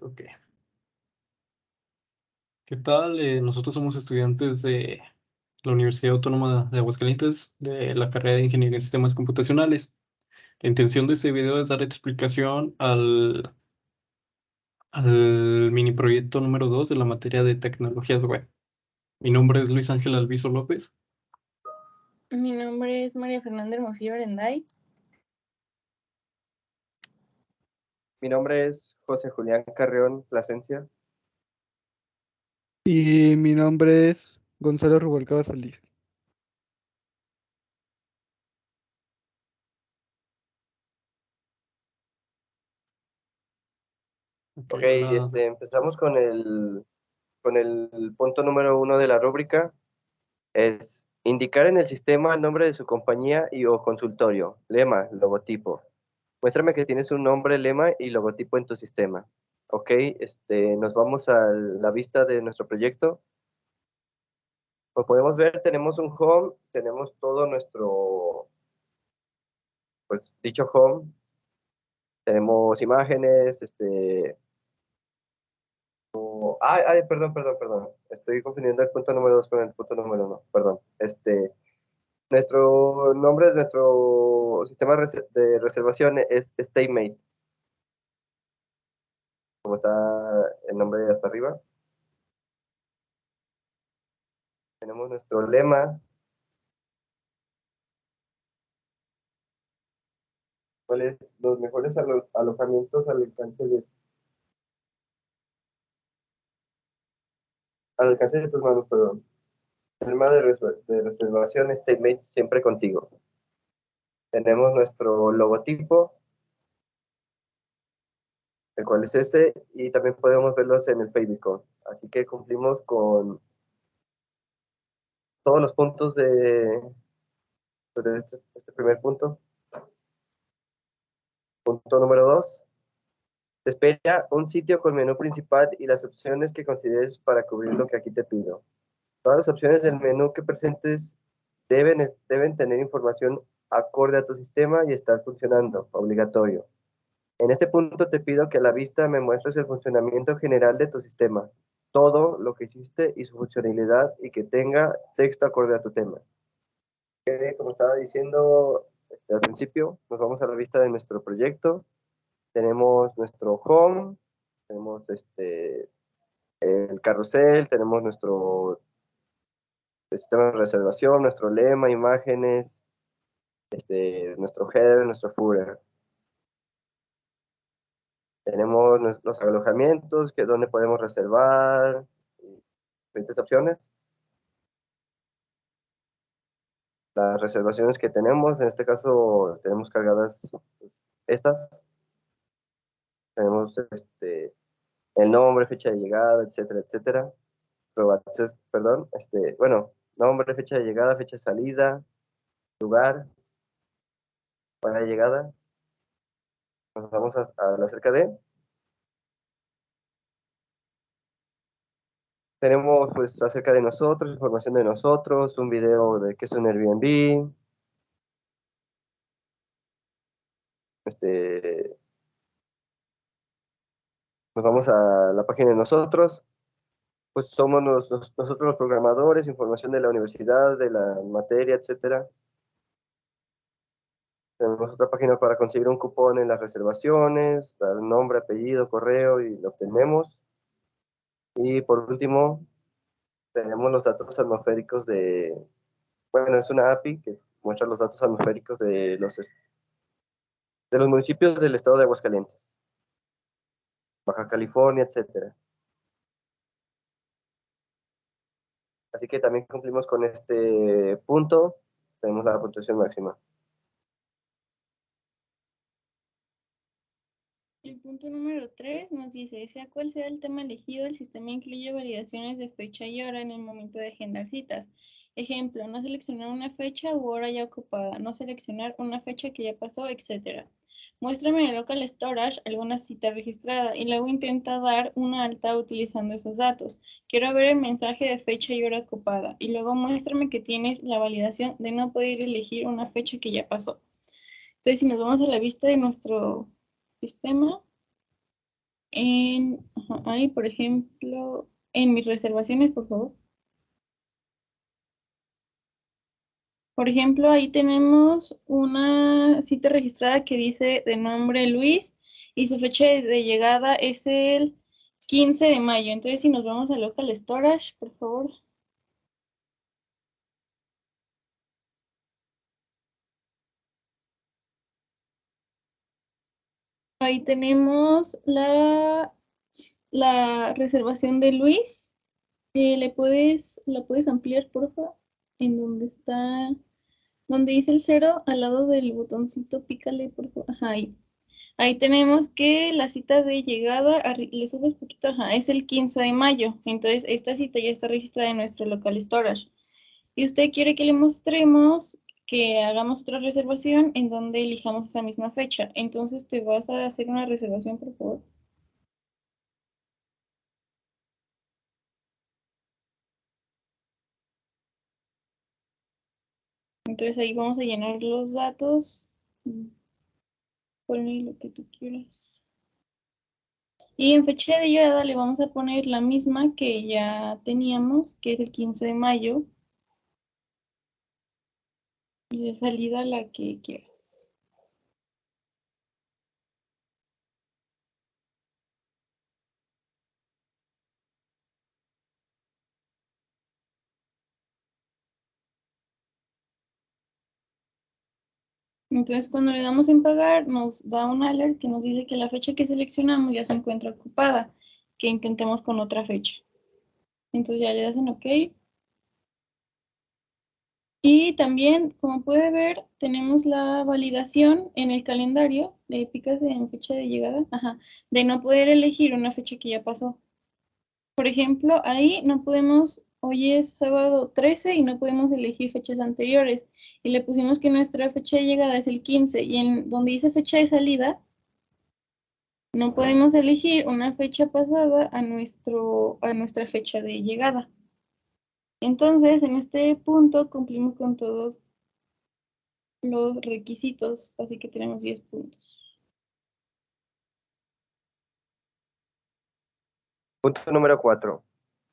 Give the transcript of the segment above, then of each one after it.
Ok. ¿Qué tal? Nosotros somos estudiantes de la Universidad Autónoma de Aguascalientes, de la carrera de Ingeniería en Sistemas Computacionales. La intención de este video es dar explicación al mini proyecto número 2 de la materia de tecnologías web. Mi nombre es Luis Ángel Alviso López. Mi nombre es María Fernanda Hermosillo Arenday. Mi nombre es José Julián Carrión Plasencia. Y mi nombre es Gonzalo Rubalcaba Solís. Ok, empezamos con el punto número 1 de la rúbrica. Es indicar en el sistema el nombre de su compañía y o consultorio, lema, logotipo. Muéstrame que tienes un nombre, lema y logotipo en tu sistema. Ok, nos vamos a la vista de nuestro proyecto. Como podemos ver, tenemos un home, tenemos todo nuestro, pues, dicho home. Tenemos imágenes, perdón. Estoy confundiendo el punto número 2 con el punto número 1. Perdón. Nuestro nombre de nuestro sistema de reservación es StayMate. Como está el nombre hasta arriba. Tenemos nuestro lema. ¿Cuáles los mejores alojamientos al alcance de tus manos, perdón? El lema de reservación StayMate siempre contigo. Tenemos nuestro logotipo, el cual es ese, y también podemos verlos en el favicon. Así que cumplimos con todos los puntos de este primer punto. Punto número 2. Te espera un sitio con menú principal y las opciones que consideres para cubrir lo que aquí te pido. Todas las opciones del menú que presentes deben tener información acorde a tu sistema y estar funcionando, obligatorio. En este punto te pido que a la vista me muestres el funcionamiento general de tu sistema, todo lo que hiciste y su funcionalidad y que tenga texto acorde a tu tema. Como estaba diciendo al principio, nos vamos a la vista de nuestro proyecto. Tenemos nuestro home, tenemos el carrusel, tenemos nuestro sistema de reservación, nuestro lema, imágenes, nuestro header, nuestro footer. Tenemos los alojamientos, que es donde podemos reservar, diferentes opciones. Las reservaciones que tenemos, en este caso tenemos cargadas estas. Tenemos el nombre, fecha de llegada, etcétera, etcétera. Perdón, nombre, fecha de llegada, fecha de salida, lugar, hora de llegada. Nos vamos a la cerca de. Tenemos pues acerca de nosotros, información de nosotros, un video de qué es un Airbnb. Nos vamos a la página de nosotros. Pues somos nosotros los programadores, información de la universidad, de la materia, etcétera. Tenemos otra página para conseguir un cupón en las reservaciones, dar nombre, apellido, correo y lo obtenemos. Y por último, tenemos los datos atmosféricos bueno, es una API que muestra los datos atmosféricos de los municipios del estado de Aguascalientes, Baja California, etcétera. Así que también cumplimos con este punto, tenemos la puntuación máxima. El punto número 3 nos dice, sea cual sea el tema elegido, el sistema incluye validaciones de fecha y hora en el momento de agendar citas. Ejemplo, no seleccionar una fecha u hora ya ocupada, no seleccionar una fecha que ya pasó, etc. Muéstrame en el local storage alguna cita registrada y luego intenta dar una alta utilizando esos datos. Quiero ver el mensaje de fecha y hora ocupada y luego muéstrame que tienes la validación de no poder elegir una fecha que ya pasó. Entonces, si nos vamos a la vista de nuestro sistema, ahí, por ejemplo, en mis reservaciones, por favor. Por ejemplo, ahí tenemos una cita registrada que dice de nombre Luis y su fecha de llegada es el 15 de mayo. Entonces, si nos vamos a Local Storage, por favor. Ahí tenemos la reservación de Luis. La puedes ampliar, por favor? En donde está, donde dice el 0, al lado del botoncito, pícale, por favor. Ajá, ahí. Ahí tenemos que la cita de llegada, le subes poquito, ajá, es el 15 de mayo. Entonces, esta cita ya está registrada en nuestro local storage. Y usted quiere que le mostremos que hagamos otra reservación en donde elijamos esa misma fecha. Entonces, te vas a hacer una reservación, por favor. Entonces, ahí vamos a llenar los datos. Ponle lo que tú quieras. Y en fecha de llegada le vamos a poner la misma que ya teníamos, que es el 15 de mayo. Y de salida la que quieras. Entonces, cuando le damos en pagar, nos da un alert que nos dice que la fecha que seleccionamos ya se encuentra ocupada, que intentemos con otra fecha. Entonces ya le das en OK. Y también, como puede ver, tenemos la validación en el calendario, le picas en fecha de llegada, ajá, de no poder elegir una fecha que ya pasó. Por ejemplo, ahí no podemos, hoy es sábado 13 y no podemos elegir fechas anteriores. Y le pusimos que nuestra fecha de llegada es el 15 y en donde dice fecha de salida, no podemos elegir una fecha pasada a nuestra fecha de llegada. Entonces, en este punto cumplimos con todos los requisitos, así que tenemos 10 puntos. Punto número 4.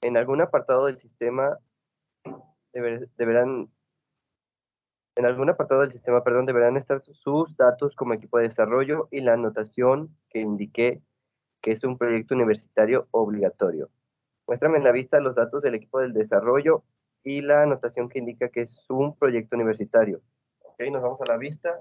En algún apartado del sistema deberán estar sus datos como equipo de desarrollo y la anotación que indique que es un proyecto universitario obligatorio. Muéstrame en la vista los datos del equipo del desarrollo y la anotación que indica que es un proyecto universitario. Ok, nos vamos a la vista.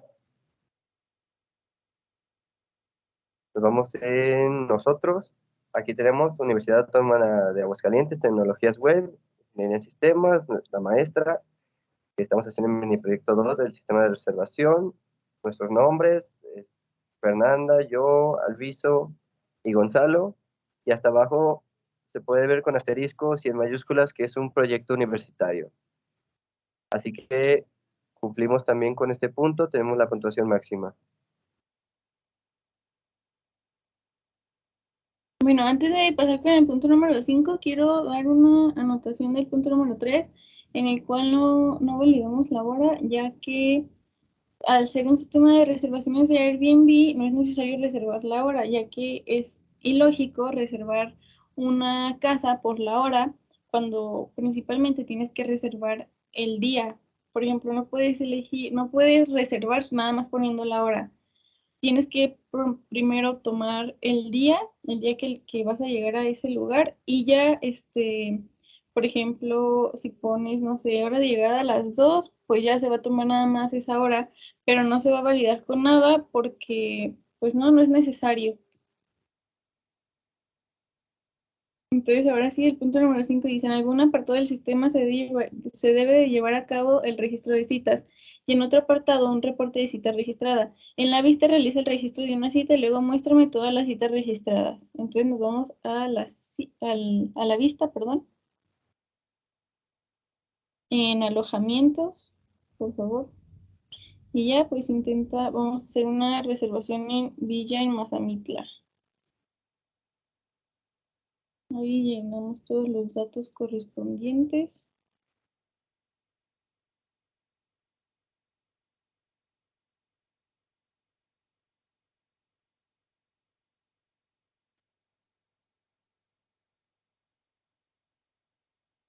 Nos vamos en nosotros. Aquí tenemos Universidad Autónoma de Aguascalientes, Tecnologías Web, Ingeniería en Sistemas, nuestra maestra. Estamos haciendo el mini proyecto 2 del sistema de reservación. Nuestros nombres, Fernanda, yo, Alviso y Gonzalo. Y hasta abajo se puede ver con asteriscos y en mayúsculas que es un proyecto universitario. Así que cumplimos también con este punto, tenemos la puntuación máxima. Bueno, antes de pasar con el punto número 5, quiero dar una anotación del punto número 3, en el cual no validamos la hora, ya que al ser un sistema de reservaciones de Airbnb, no es necesario reservar la hora, ya que es ilógico reservar una casa por la hora, cuando principalmente tienes que reservar el día. Por ejemplo, no puedes elegir, no puedes reservar nada más poniendo la hora. Tienes que primero tomar el día que vas a llegar a ese lugar y ya, por ejemplo, si pones, no sé, hora de llegada a las 2, pues ya se va a tomar nada más esa hora, pero no se va a validar con nada porque, pues no es necesario. Entonces, ahora sí, el punto número 5 dice, en algún apartado del sistema se debe de llevar a cabo el registro de citas y en otro apartado un reporte de cita registrada. En la vista realiza el registro de una cita y luego muéstrame todas las citas registradas. Entonces nos vamos a a la vista, perdón. En alojamientos, por favor. Y ya, pues vamos a hacer una reservación en Villa en Mazamitla. Ahí llenamos todos los datos correspondientes.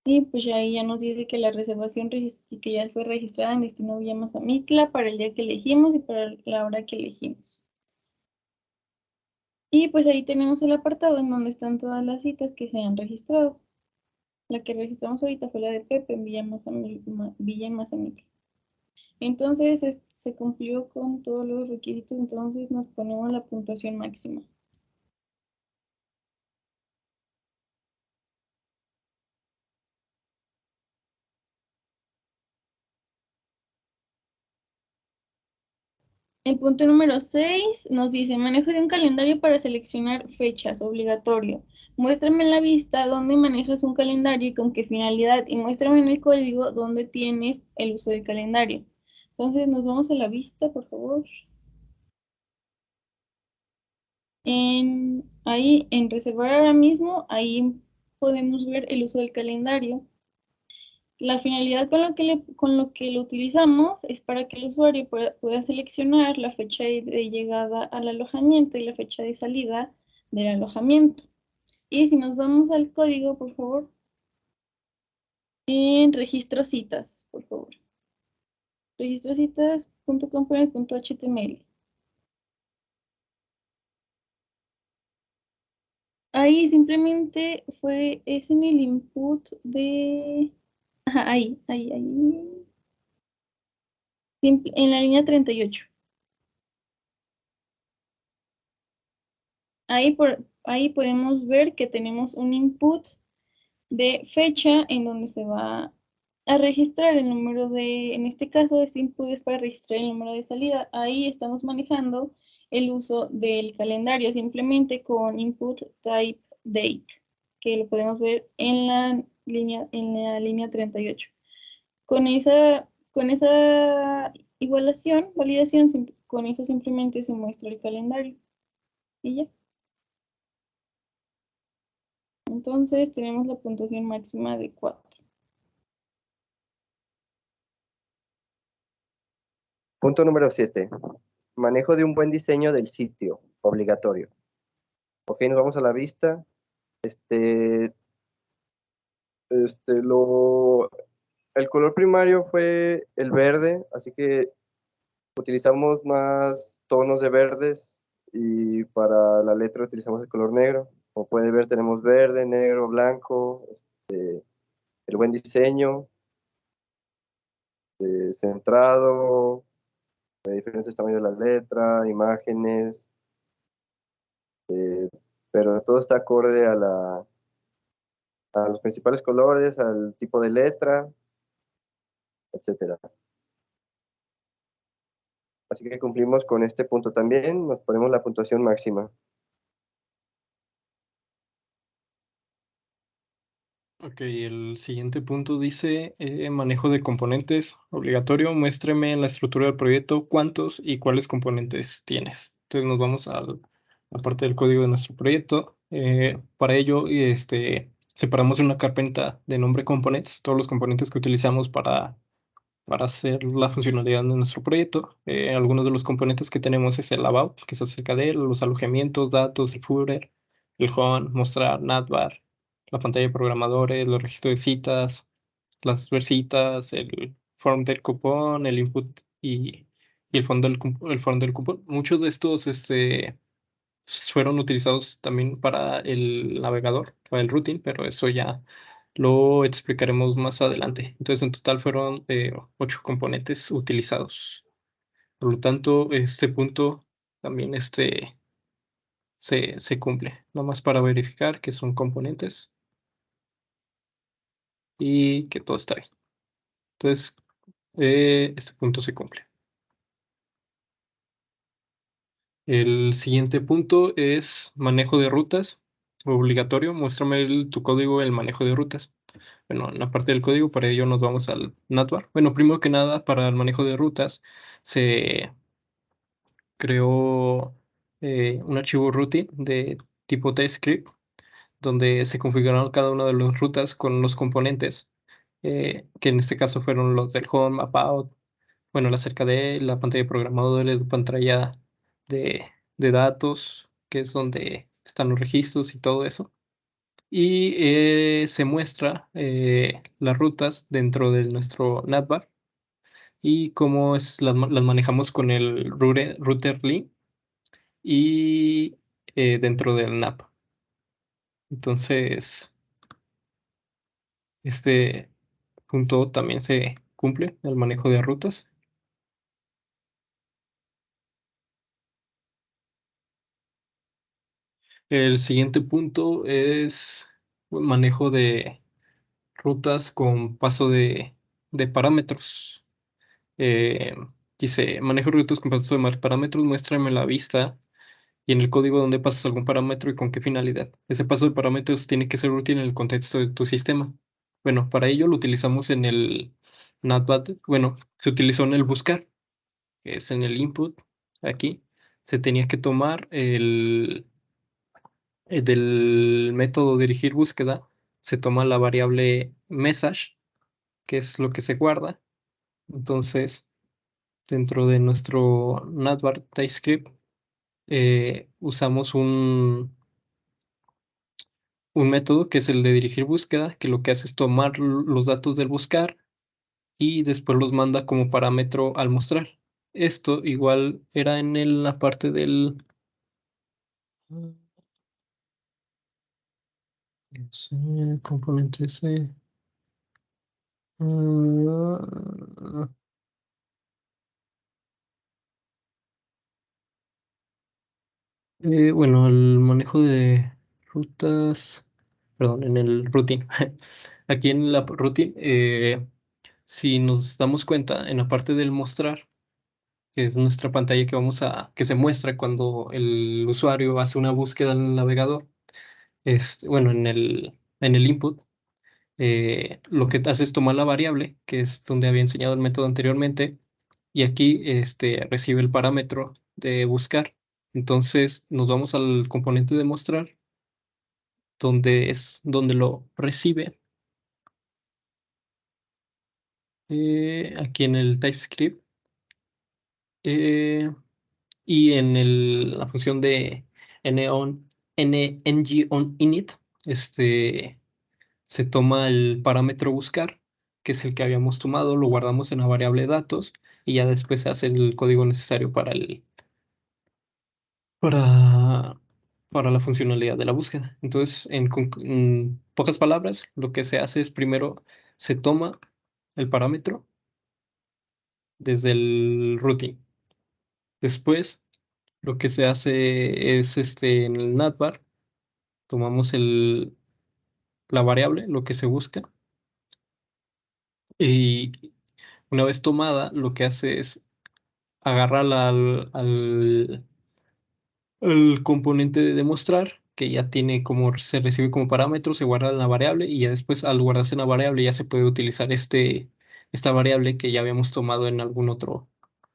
Y pues ya ahí ya nos dice que la reservación que ya fue registrada en destino Villa Mazamitla para el día que elegimos y para la hora que elegimos. Y pues ahí tenemos el apartado en donde están todas las citas que se han registrado. La que registramos ahorita fue la de Pepe en Villa Mazamitla. Entonces se cumplió con todos los requisitos, entonces nos ponemos la puntuación máxima. El punto número 6 nos dice, manejo de un calendario para seleccionar fechas, obligatorio. Muéstrame en la vista dónde manejas un calendario y con qué finalidad. Y muéstrame en el código dónde tienes el uso del calendario. Entonces nos vamos a la vista, por favor. Ahí en reservar ahora mismo, ahí podemos ver el uso del calendario. La finalidad con lo que lo utilizamos es para que el usuario pueda seleccionar la fecha de llegada al alojamiento y la fecha de salida del alojamiento. Y si nos vamos al código, por favor, en registro citas, por favor. Registrocitas.component.html. Ahí simplemente es en el input de... Ajá, ahí. En la línea 38. Ahí podemos ver que tenemos un input de fecha en donde se va a registrar el número en este caso, este input es para registrar el número de salida. Ahí estamos manejando el uso del calendario simplemente con input type date, que lo podemos ver en la línea 38. Con esa validación, con eso simplemente se muestra el calendario. Y ya. Entonces tenemos la puntuación máxima de 4. Punto número 7. Manejo de un buen diseño del sitio, obligatorio. Ok, nos vamos a la vista. Este, el color primario fue el verde, así que utilizamos más tonos de verdes y para la letra utilizamos el color negro. Como pueden ver, tenemos verde, negro, blanco, el buen diseño, centrado, diferentes tamaños de la letra, imágenes, pero todo está acorde a los principales colores, al tipo de letra, etcétera. Así que cumplimos con este punto también, nos ponemos la puntuación máxima. Ok, el siguiente punto dice manejo de componentes obligatorio. Muéstrame en la estructura del proyecto cuántos y cuáles componentes tienes. Entonces nos vamos a la parte del código de nuestro proyecto. Para ello, separamos una carpeta de nombre components, todos los componentes que utilizamos para hacer la funcionalidad de nuestro proyecto. Algunos de los componentes que tenemos es el about, que es acerca de él, los alojamientos, datos, el footer, el home, mostrar, navbar, la pantalla de programadores, los registros de citas, las versitas, el form del cupón, el input y el form del cupón. Muchos de estos fueron utilizados también para el navegador, para el routing, pero eso ya lo explicaremos más adelante. Entonces, en total fueron 8 componentes utilizados. Por lo tanto, este punto también se cumple. Nomás para verificar que son componentes y que todo está bien. Entonces, este punto se cumple. El siguiente punto es manejo de rutas. Obligatorio. Muéstrame tu código el manejo de rutas. Bueno, en la parte del código, para ello nos vamos al navbar. Bueno, primero que nada, para el manejo de rutas, se creó un archivo routine de tipo TypeScript, donde se configuraron cada una de las rutas con los componentes, que en este caso fueron los del home, about, bueno, la cerca de la pantalla de programadores, la pantalla de, de datos, que es donde están los registros y todo eso. y se muestra las rutas dentro de nuestro navbar y cómo las manejamos con el router.ly y dentro del NAP. Entonces, este punto también se cumple, el manejo de rutas. El siguiente punto es manejo de rutas con paso de parámetros. Eh, Dice, manejo de rutas con paso de parámetros, muéstrame la vista y en el código donde pasas algún parámetro y con qué finalidad. Ese paso de parámetros tiene que ser útil en el contexto de tu sistema. Bueno, para ello lo utilizamos en el NatBat. Bueno, se utilizó en el buscar, que es en el input. Aquí se tenía que tomar del método dirigir búsqueda, se toma la variable message, que es lo que se guarda. Entonces, dentro de nuestro navbar TypeScript, usamos un método que es el de dirigir búsqueda, que lo que hace es tomar los datos del buscar y después los manda como parámetro al mostrar. Esto igual era en la parte del componente C. Bueno, el manejo de rutas, perdón, en el routine. Aquí en la routine, si nos damos cuenta, en la parte del mostrar, que es nuestra pantalla que se muestra cuando el usuario hace una búsqueda en el navegador, bueno, en el input, lo que hace es tomar la variable, que es donde había enseñado el método anteriormente, y aquí recibe el parámetro de buscar. Entonces nos vamos al componente de mostrar, donde es donde lo recibe. Aquí en el TypeScript. eh, y en la función de ng-on-init, se toma el parámetro buscar, que es el que habíamos tomado, lo guardamos en la variable datos y ya después se hace el código necesario para, para la funcionalidad de la búsqueda. Entonces, en pocas palabras, lo que se hace es primero se toma el parámetro desde el routine. Después, lo que se hace es en el navbar, tomamos la variable, lo que se busca, y una vez tomada, lo que hace es agarrarla al componente de demostrar, que ya tiene como se recibe como parámetro, se guarda en la variable y ya después al guardarse en la variable ya se puede utilizar esta variable que ya habíamos tomado en algún otro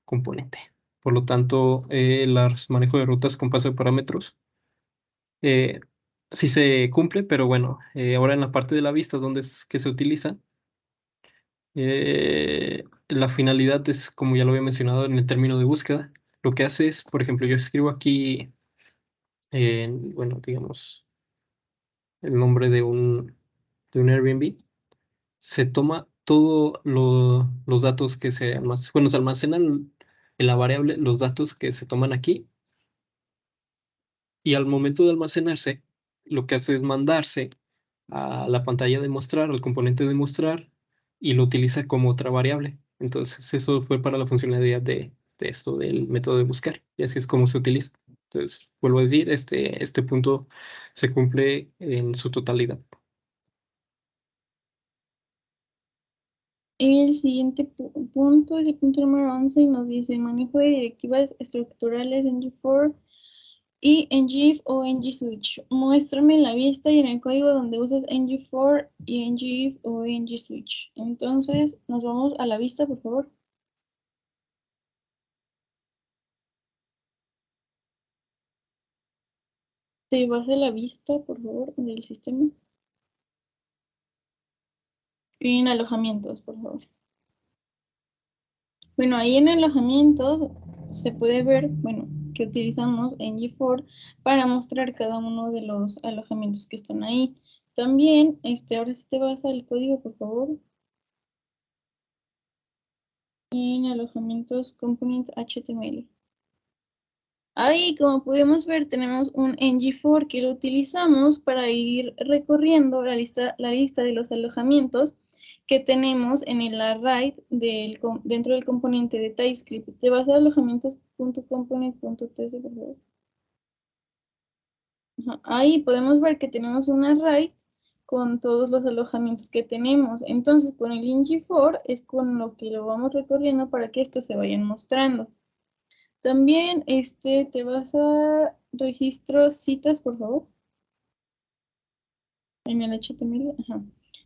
componente. Por lo tanto, el manejo de rutas con paso de parámetros eh, sí se cumple, pero bueno, ahora en la parte de la vista donde es que se utiliza, la finalidad es, como ya lo había mencionado en el término de búsqueda, lo que hace es, por ejemplo, yo escribo aquí, bueno, digamos, el nombre de un Airbnb, se toma todos los datos que bueno, se almacenan en la variable los datos que se toman aquí y al momento de almacenarse, lo que hace es mandarse a la pantalla de mostrar, al componente de mostrar, y lo utiliza como otra variable. Entonces, eso fue para la funcionalidad de esto, del método de buscar, y así es como se utiliza. Entonces, vuelvo a decir, este punto se cumple en su totalidad. El siguiente punto es el punto número 11 y nos dice manejo de directivas estructurales en G4 y ngIf o ngSwitch. Muéstrame en la vista y en el código donde usas ng4 y ngIf o ngSwitch. Entonces, nos vamos a la vista, por favor. Te vas a la vista, por favor, del sistema. Y en alojamientos, por favor. Bueno, ahí en alojamientos se puede ver, bueno, que utilizamos ng4 para mostrar cada uno de los alojamientos que están ahí. También, ahora sí te vas al código, por favor. En alojamientos component HTML. Ahí, como podemos ver, tenemos un ngFor que lo utilizamos para ir recorriendo la lista de los alojamientos que tenemos en el array dentro del componente de TypeScript. Te vas a alojamientos.component.ts, por favor. Ahí podemos ver que tenemos un array con todos los alojamientos que tenemos. Entonces, con el ngFor es con lo que lo vamos recorriendo para que estos se vayan mostrando. También te vas a registros citas, por favor. En el HTML. Ajá.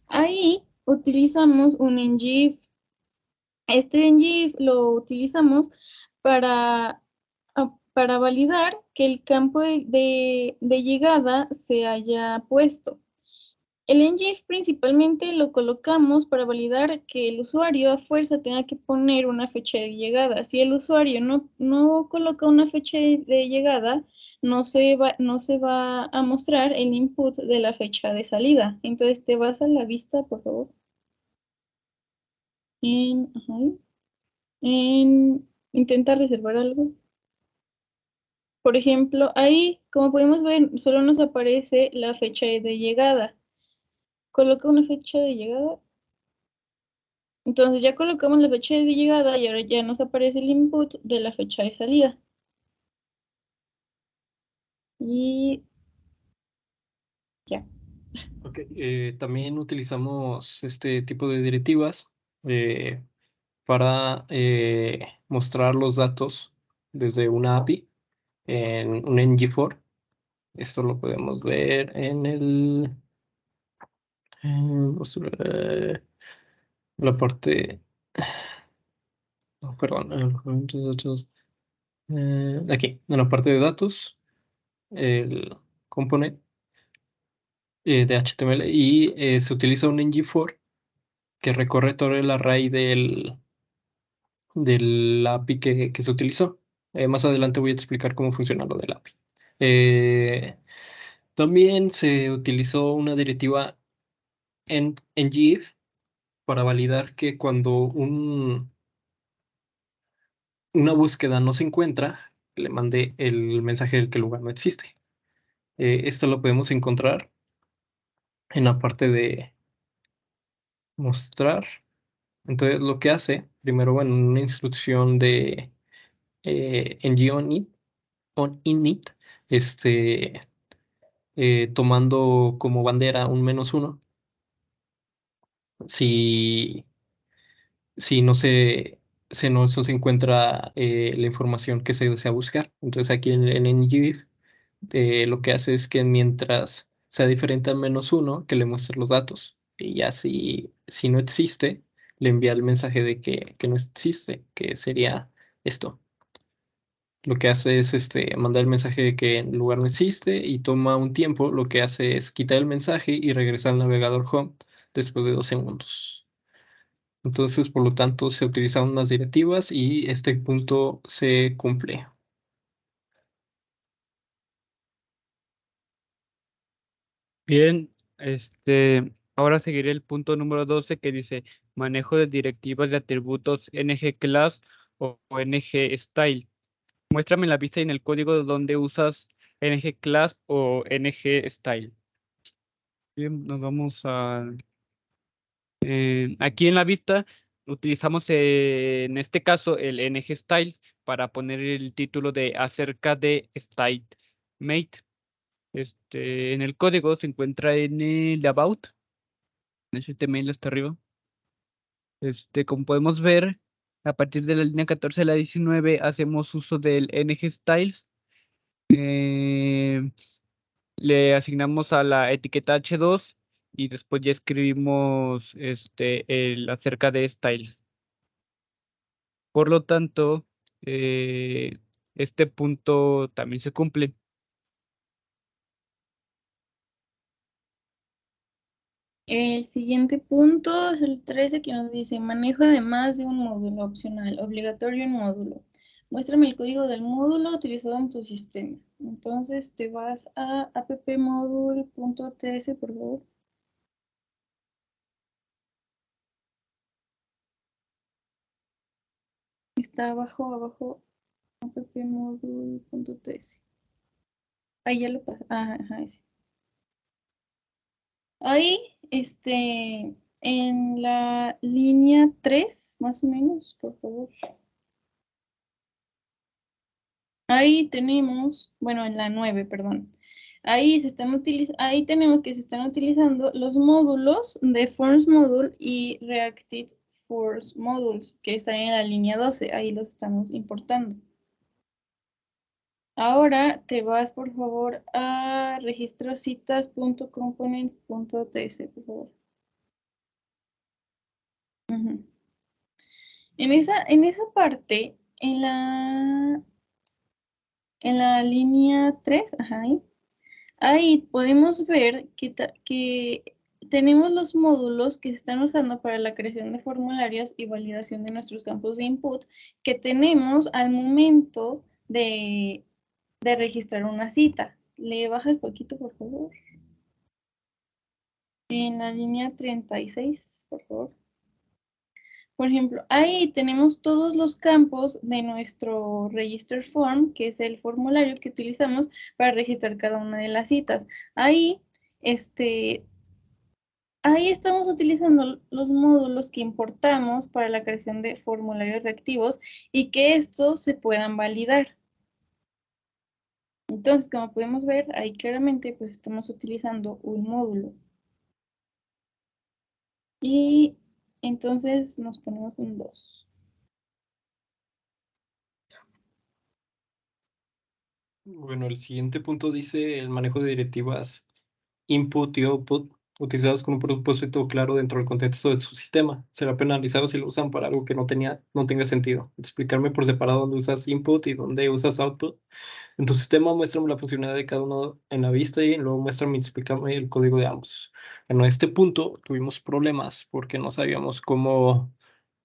Ahí utilizamos un ngIf. Este ngIf lo utilizamos para validar que el campo de llegada se haya puesto. El ngIf principalmente lo colocamos para validar que el usuario a fuerza tenga que poner una fecha de llegada. Si el usuario no coloca una fecha de llegada, no se va a mostrar el input de la fecha de salida. Entonces te vas a la vista, por favor. Intenta reservar algo. Por ejemplo, ahí, como podemos ver, solo nos aparece la fecha de llegada. Coloca una fecha de llegada. Entonces ya colocamos la fecha de llegada y ahora ya nos aparece el input de la fecha de salida. Y ya. Ok, también utilizamos este tipo de directivas para mostrar los datos desde una API en un ngFor. Esto lo podemos ver en la parte, no, perdón, alojamientos de datos, aquí, en la parte de datos, el component de HTML y se utiliza un ngFor que recorre todo el array del API que se utilizó. Más adelante voy a explicar cómo funciona lo del API. También se utilizó una directiva en ngIf para validar que cuando una búsqueda no se encuentra, le mande el mensaje de que el lugar no existe. Esto lo podemos encontrar en la parte de mostrar. Entonces lo que hace, primero, bueno, una instrucción de init, tomando como bandera un -1, si, si no se encuentra la información que se desea buscar. Entonces aquí en ngIf lo que hace es que mientras sea diferente al -1, que le muestre los datos. Y ya si no existe, le envía el mensaje de que no existe, que sería esto. Lo que hace es mandar el mensaje de que el lugar no existe y toma un tiempo. Lo que hace es quitar el mensaje y regresar al navegador home después de 2 segundos. Entonces, por lo tanto, se utilizan unas directivas y este punto se cumple. Bien, ahora seguiré el punto número 12 que dice manejo de directivas de atributos ngClass o ngStyle. Muéstrame en la vista y en el código donde usas ngClass o ngStyle. Bien, nos vamos a... aquí en la vista utilizamos en este caso el ngStyle para poner el título de acerca de StyleMate. En el código se encuentra en el about, en HTML hasta arriba. Como podemos ver, a partir de la línea 14 a la 19 hacemos uso del ngStyles. Le asignamos a la etiqueta h2 y después ya escribimos el acerca de styles. Por lo tanto, este punto también se cumple. El siguiente punto es el 13 que nos dice manejo de más de un módulo opcional, obligatorio en módulo. Muéstrame el código del módulo utilizado en tu sistema. Entonces te vas a appmodule.ts, por favor. Está abajo, appmodule.ts. Ahí ya lo pasé. Ajá, ese. Ahí, en la línea 3, más o menos, por favor. Ahí tenemos, bueno, en la 9, perdón. Ahí tenemos que se están utilizando los módulos de Forms Module y Reactive Force Modules, que están en la línea 12. Ahí los estamos importando. Ahora te vas, por favor, a registrocitas.component.ts, por favor. Ujú. En esa parte, en la línea 3, ajá, ahí podemos ver que tenemos los módulos que se están usando para la creación de formularios y validación de nuestros campos de input que tenemos al momento de registrar una cita. ¿Le bajas poquito, por favor? En la línea 36, por favor. Por ejemplo, ahí tenemos todos los campos de nuestro register form, que es el formulario que utilizamos para registrar cada una de las citas. Ahí, ahí estamos utilizando los módulos que importamos para la creación de formularios reactivos y que estos se puedan validar. Entonces, como podemos ver, ahí claramente pues estamos utilizando un módulo. Y entonces nos ponemos un 2. Bueno, el siguiente punto dice el manejo de directivas input y output utilizadas con un propósito claro dentro del contexto de su sistema. Será penalizado si lo usan para algo que no tenga sentido. Explicarme por separado dónde usas input y dónde usas output. En tu sistema, muéstrame la funcionalidad de cada uno en la vista y luego muéstrame y explícame el código de ambos. En este punto tuvimos problemas porque no sabíamos cómo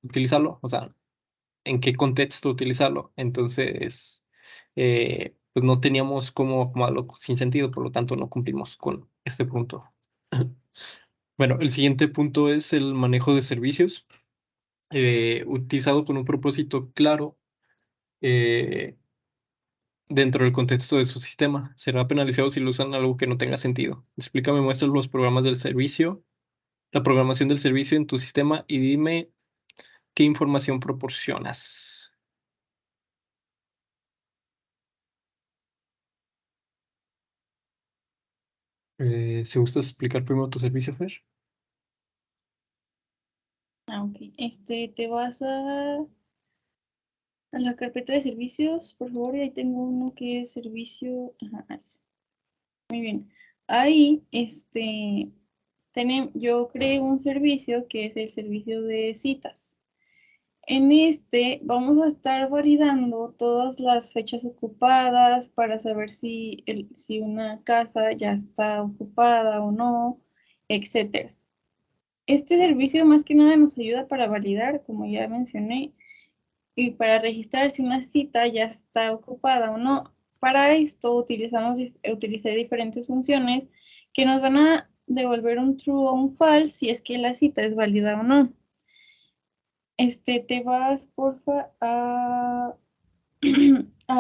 utilizarlo, o sea, en qué contexto utilizarlo. Entonces, pues no teníamos cómo acomodarlo sin sentido, por lo tanto no cumplimos con este punto. Bueno, el siguiente punto es el manejo de servicios, utilizado con un propósito claro dentro del contexto de su sistema. Será penalizado si lo usan algo que no tenga sentido. Explícame, muestra los programas del servicio, la programación del servicio en tu sistema y dime qué información proporcionas. ¿Se gusta explicar primero tu servicio, Fer? Ok. Te vas a la carpeta de servicios, por favor, y ahí tengo uno que es servicio. Ajá, ese. Muy bien. Ahí, yo creé un servicio que es el servicio de citas. En vamos a estar validando todas las fechas ocupadas para saber si una casa ya está ocupada o no, etcétera. Este servicio más que nada nos ayuda para validar, como ya mencioné, y para registrar si una cita ya está ocupada o no. Para esto utilicé diferentes funciones que nos van a devolver un true o un false si es que la cita es válida o no. Te vas, porfa, a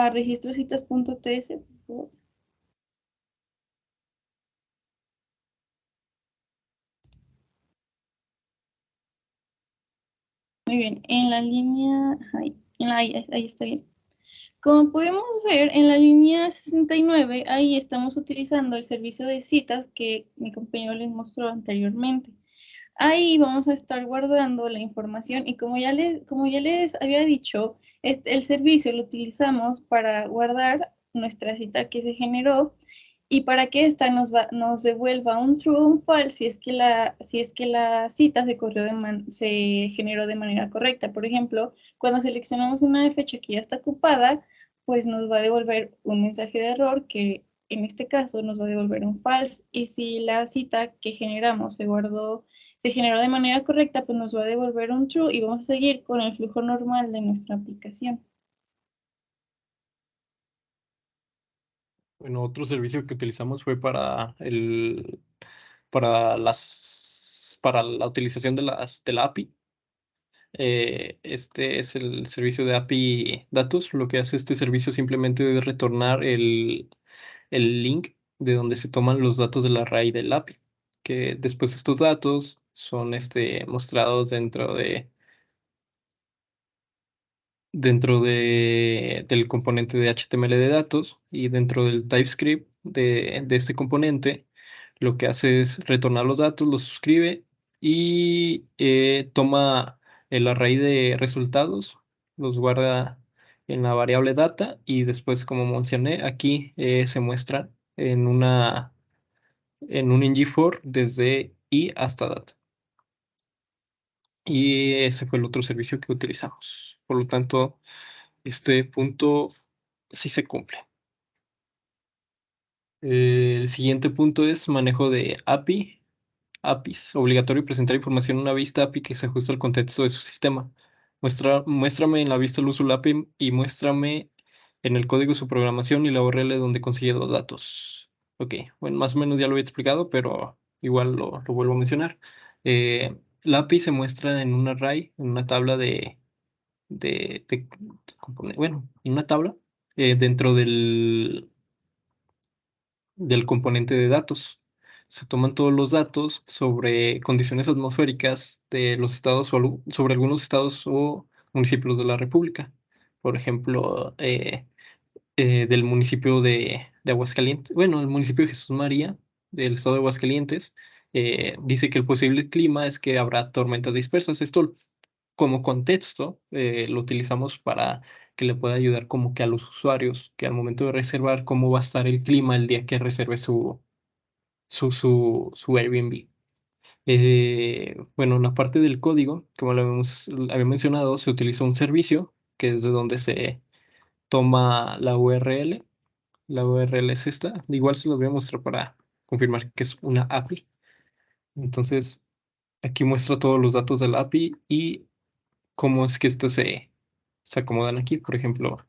registrocitas.ts, por favor. Muy bien, en la línea, ahí está bien. Como podemos ver, en la línea 69, ahí estamos utilizando el servicio de citas que mi compañero les mostró anteriormente. Ahí vamos a estar guardando la información y como ya les había dicho, el servicio lo utilizamos para guardar nuestra cita que se generó y para que ésta nos devuelva un true o un false si es que la cita se generó de manera correcta. Por ejemplo, cuando seleccionamos una fecha que ya está ocupada, pues nos va a devolver un mensaje de error que en este caso nos va a devolver un false. Y si la cita que generamos se generó de manera correcta, pues nos va a devolver un true y vamos a seguir con el flujo normal de nuestra aplicación. Bueno, otro servicio que utilizamos fue para la utilización de la API. Este es el servicio de API datos. Lo que hace este servicio simplemente es retornar el link de donde se toman los datos del array del API, que después estos datos son mostrados del componente de HTML de datos, y dentro del TypeScript de este componente lo que hace es retornar los datos, los suscribe y toma el array de resultados, los guarda en la variable data, y después, como mencioné, aquí se muestra en un ng-for desde i hasta data. Y ese fue el otro servicio que utilizamos. Por lo tanto, este punto sí se cumple. El siguiente punto es manejo de APIs. Obligatorio presentar información en una vista API que se ajuste al contexto de su sistema. Muéstrame en la vista el uso del API y muéstrame en el código su programación y la URL donde consigue los datos. Ok, bueno, más o menos ya lo había explicado, pero igual lo vuelvo a mencionar. La API se muestra en un array, en una tabla bueno, en una tabla dentro del componente de datos. Se toman todos los datos sobre condiciones atmosféricas de los estados o sobre algunos estados o municipios de la República. Por ejemplo, del municipio de Aguascalientes, bueno, el municipio de Jesús María, del estado de Aguascalientes, dice que el posible clima es que habrá tormentas dispersas. Esto, como contexto, lo utilizamos para que le pueda ayudar como que a los usuarios que al momento de reservar cómo va a estar el clima el día que reserve su Airbnb. Bueno, en la parte del código, como había mencionado, se utiliza un servicio que es de donde se toma la URL. La URL es esta. Igual se los voy a mostrar para confirmar que es una API. Entonces, aquí muestra todos los datos de la API y cómo es que estos se acomodan aquí. Por ejemplo,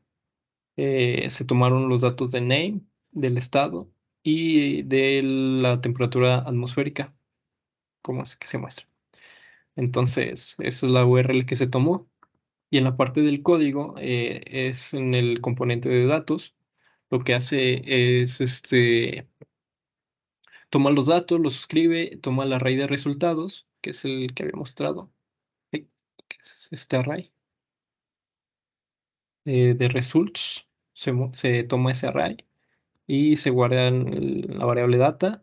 se tomaron los datos de name, del estado y de la temperatura atmosférica. ¿Cómo es que se muestra? Entonces, esa es la URL que se tomó. Y en la parte del código, es en el componente de datos. Lo que hace es toma los datos, los suscribe, toma el array de resultados, que es el que había mostrado, que es este array de results. Se toma ese array y se guarda en la variable data,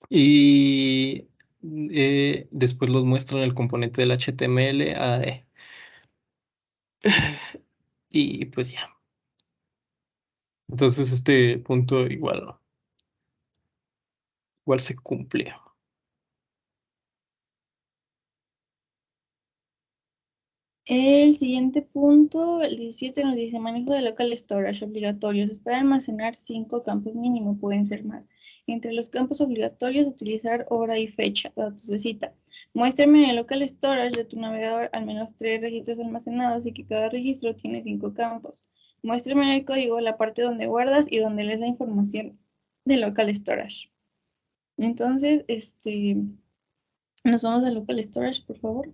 y después los muestra en el componente del HTML, y pues ya. Entonces este punto igual se cumple. El siguiente punto, el 17, nos dice manejo de local storage obligatorios. Es para almacenar 5 campos mínimo, pueden ser más. Entre los campos obligatorios, utilizar hora y fecha, datos de cita. Muéstrame en el local storage de tu navegador al menos 3 registros almacenados y que cada registro tiene 5 campos. Muéstrame en el código la parte donde guardas y donde lees la información del local storage. Entonces, nos vamos al local storage, por favor.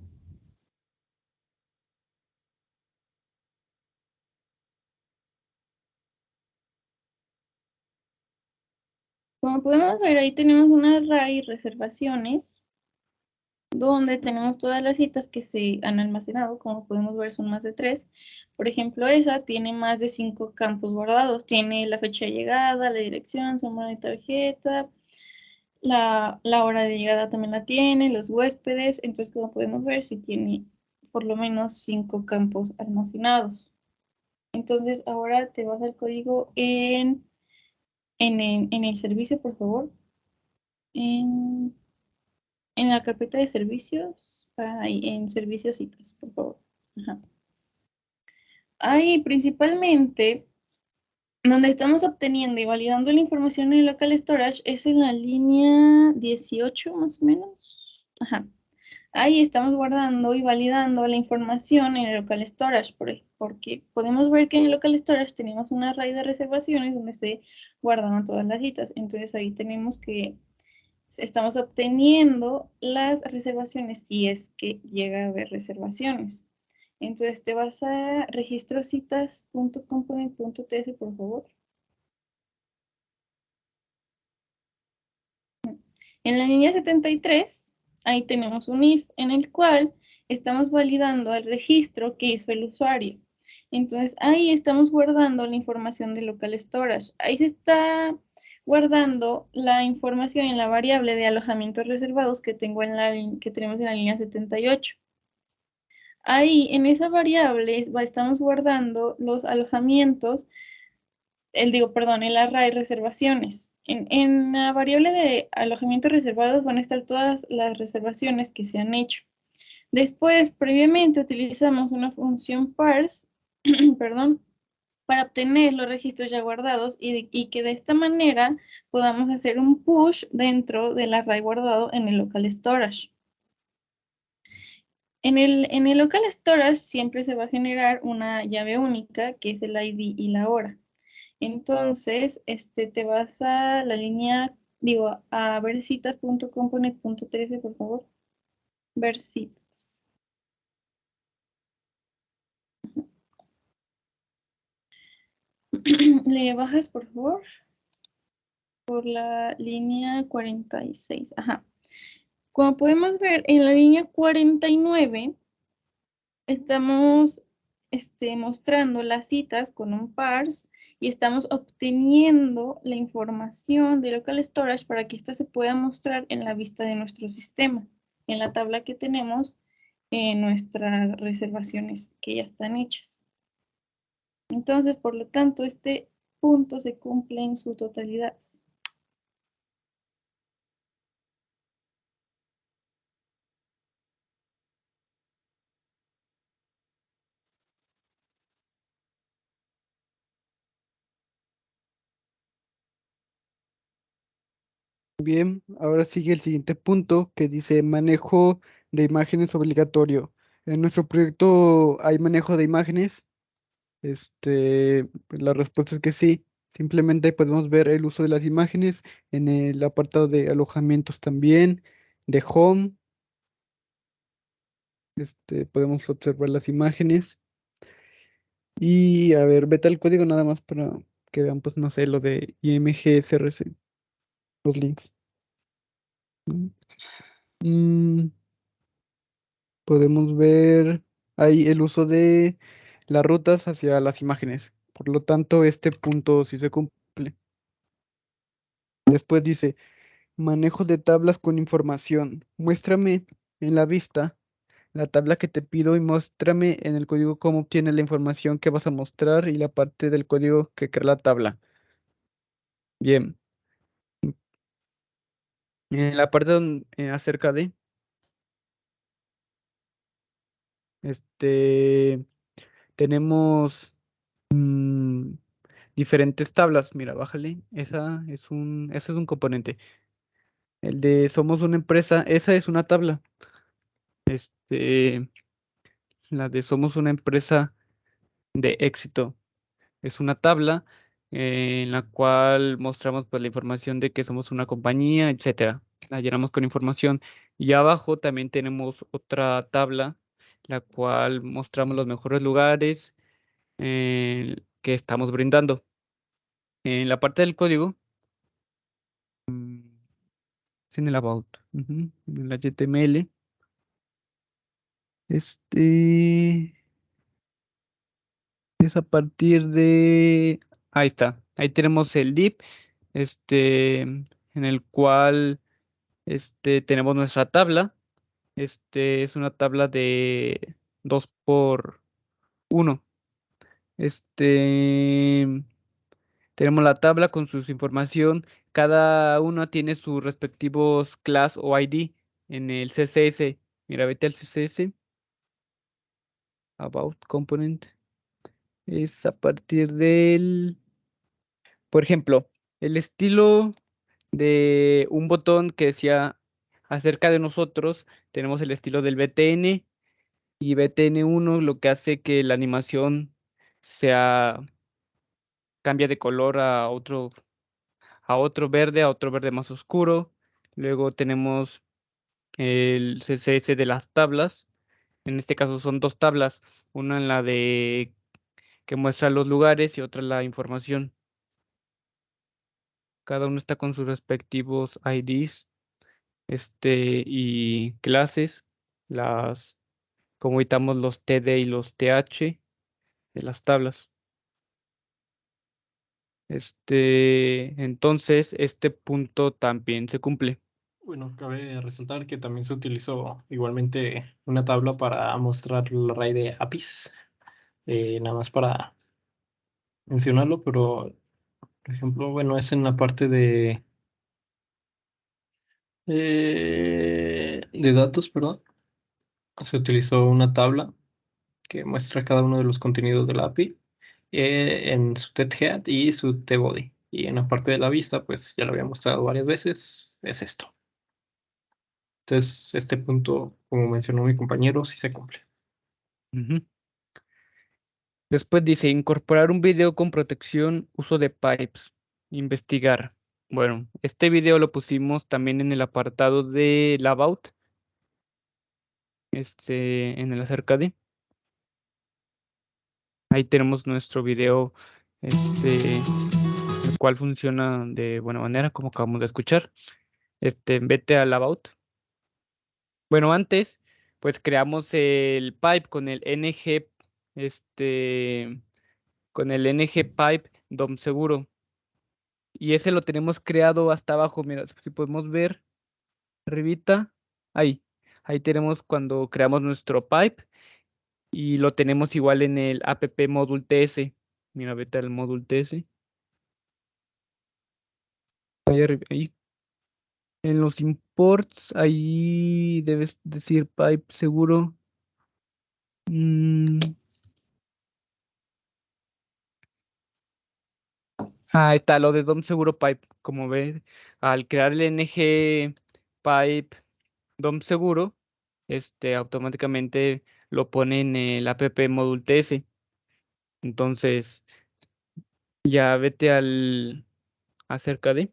Como podemos ver, ahí tenemos un array reservaciones, donde tenemos todas las citas que se han almacenado. Como podemos ver, son más de 3. Por ejemplo, esa tiene más de 5 campos guardados. Tiene la fecha de llegada, la dirección, su número de tarjeta, la hora de llegada también la tiene, los huéspedes. Entonces, como podemos ver, sí tiene por lo menos 5 campos almacenados. Entonces, ahora te vas al código en el servicio, por favor. En la carpeta de servicios, ahí en servicios citas, por favor. Ajá. Ahí principalmente, donde estamos obteniendo y validando la información en el local storage es en la línea 18 más o menos. Ajá. Ahí estamos guardando y validando la información en el local storage, porque podemos ver que en el local storage tenemos una array de reservaciones donde se guardan todas las citas. Entonces ahí tenemos que estamos obteniendo las reservaciones si es que llega a haber reservaciones. Entonces te vas a registrocitas.component.ts, por favor. En la línea 73, ahí tenemos un if en el cual estamos validando el registro que hizo el usuario. Entonces ahí estamos guardando la información de local storage. Ahí se está guardando la información en la variable de alojamientos reservados que tenemos en la línea 78. Ahí en esa variable estamos guardando los alojamientos, el array reservaciones. En la variable de alojamientos reservados van a estar todas las reservaciones que se han hecho. Después, previamente utilizamos una función parse, perdón, para obtener los registros ya guardados y que de esta manera podamos hacer un push dentro del array guardado en el local storage. En el local storage siempre se va a generar una llave única que es el ID y la hora. Entonces, te vas a la línea, a versitas.component.13, por favor. Versitas. Le bajas, por favor, por la línea 46. Ajá. Como podemos ver, en la línea 49 estamos mostrando las citas con un parse y estamos obteniendo la información de local storage para que ésta se pueda mostrar en la vista de nuestro sistema, en la tabla que tenemos en nuestras reservaciones que ya están hechas. Entonces, por lo tanto, este punto se cumple en su totalidad. Bien, ahora sigue el siguiente punto que dice manejo de imágenes obligatorio. En nuestro proyecto hay manejo de imágenes. Pues la respuesta es que sí. Simplemente podemos ver el uso de las imágenes en el apartado de alojamientos también, de home. Podemos observar las imágenes. Y a ver, vete al código nada más para que vean, pues no sé, lo de IMG-SRC, los links. Mm, Podemos ver ahí el uso de las rutas hacia las imágenes. Por lo tanto, este punto sí se cumple. Después dice, manejo de tablas con información. Muéstrame en la vista la tabla que te pido y muéstrame en el código cómo obtienes la información que vas a mostrar y la parte del código que crea la tabla. Bien. En la parte acerca de tenemos diferentes tablas. Mira, bájale. Ese es un componente. El de somos una empresa, esa es una tabla. La de somos una empresa de éxito es una tabla en la cual mostramos pues la información de que somos una compañía, etcétera. La llenamos con información. Y abajo también tenemos otra tabla, la cual mostramos los mejores lugares que estamos brindando. En la parte del código, es en el about, en el HTML. Es a partir de... Ahí está. Ahí tenemos el div, en el cual tenemos nuestra tabla. Es una tabla de 2 por 1. Tenemos la tabla con su información. Cada una tiene sus respectivos class o ID en el CSS. Mira, vete al CSS. About component. Es a partir del... Por ejemplo, el estilo de un botón que decía acerca de nosotros, tenemos el estilo del BTN y BTN1 lo que hace que la animación sea cambia de color a otro verde más oscuro. Luego tenemos el CSS de las tablas. En este caso son dos tablas, una en la de que muestra los lugares y otra la información. Cada uno está con sus respectivos IDs, y clases, como editamos los TD y los TH de las tablas. Entonces, este punto también se cumple. Bueno, cabe resaltar que también se utilizó igualmente una tabla para mostrar el array de APIs, nada más para mencionarlo, pero por ejemplo, bueno, es en la parte de datos, perdón. Se utilizó una tabla que muestra cada uno de los contenidos de la API en su TET-HEAD y su TBody. Y en la parte de la vista, pues ya lo había mostrado varias veces, es esto. Entonces, este punto, como mencionó mi compañero, sí se cumple. Ujú. Después dice, incorporar un video con protección, uso de pipes, investigar. Bueno, este video lo pusimos también en el apartado de Layout, en el acerca de. Ahí tenemos nuestro video, el cual funciona de buena manera, como acabamos de escuchar. Vete a Layout. Bueno, antes, pues creamos el pipe con el ng pipe DOM seguro. Y ese lo tenemos creado hasta abajo. Mira, si podemos ver, arribita, ahí tenemos cuando creamos nuestro pipe y lo tenemos igual en el app module ts. Mira, vete al module ts. Ahí. En los imports, ahí debes decir pipe seguro. Ahí está lo de DOM seguro pipe. Como ves, al crear el ng pipe DOM seguro, automáticamente lo pone en el app module ts. Entonces, ya vete al acerca de.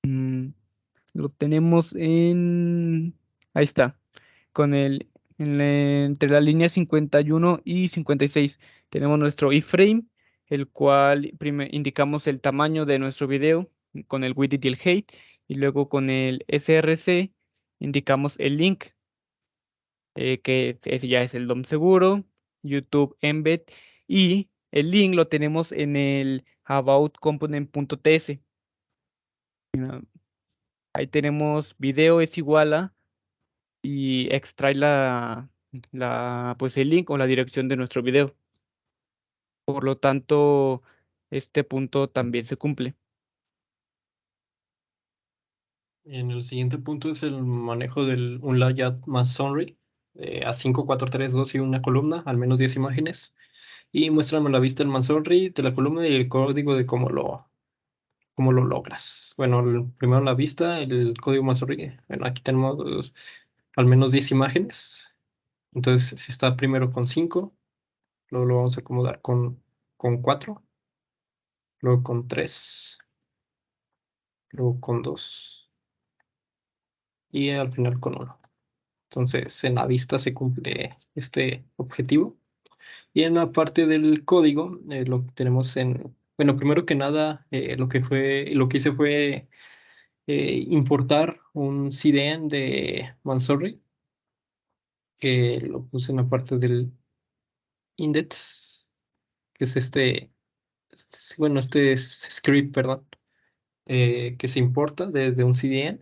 mm, lo tenemos ahí está. Con entre la línea 51 y 56 tenemos nuestro iframe, el cual indicamos el tamaño de nuestro video con el width y el height, y luego con el src indicamos el link, que ese ya es el DOM seguro, YouTube embed, y el link lo tenemos en el aboutcomponent.ts. Mira, ahí tenemos video es igual a y extrae pues el link o la dirección de nuestro video. Por lo tanto, este punto también se cumple. En el siguiente punto es el manejo de un layout más summary, a 5, 4, 3, 2 y una columna, al menos 10 imágenes. Y muéstrame la vista del Mansory de la columna y el código de cómo lo logras. Bueno, primero la vista, el código Mansory. Bueno, aquí tenemos al menos 10 imágenes. Entonces, si está primero con 5, luego lo vamos a acomodar con 4, luego con 3, luego con 2 y al final con 1. Entonces, en la vista se cumple este objetivo. Y en la parte del código, lo que tenemos bueno, primero que nada, lo que hice fue importar un CDN de Mansory, que lo puse en la parte del index, que es bueno, este es script, perdón, que se importa desde un CDN.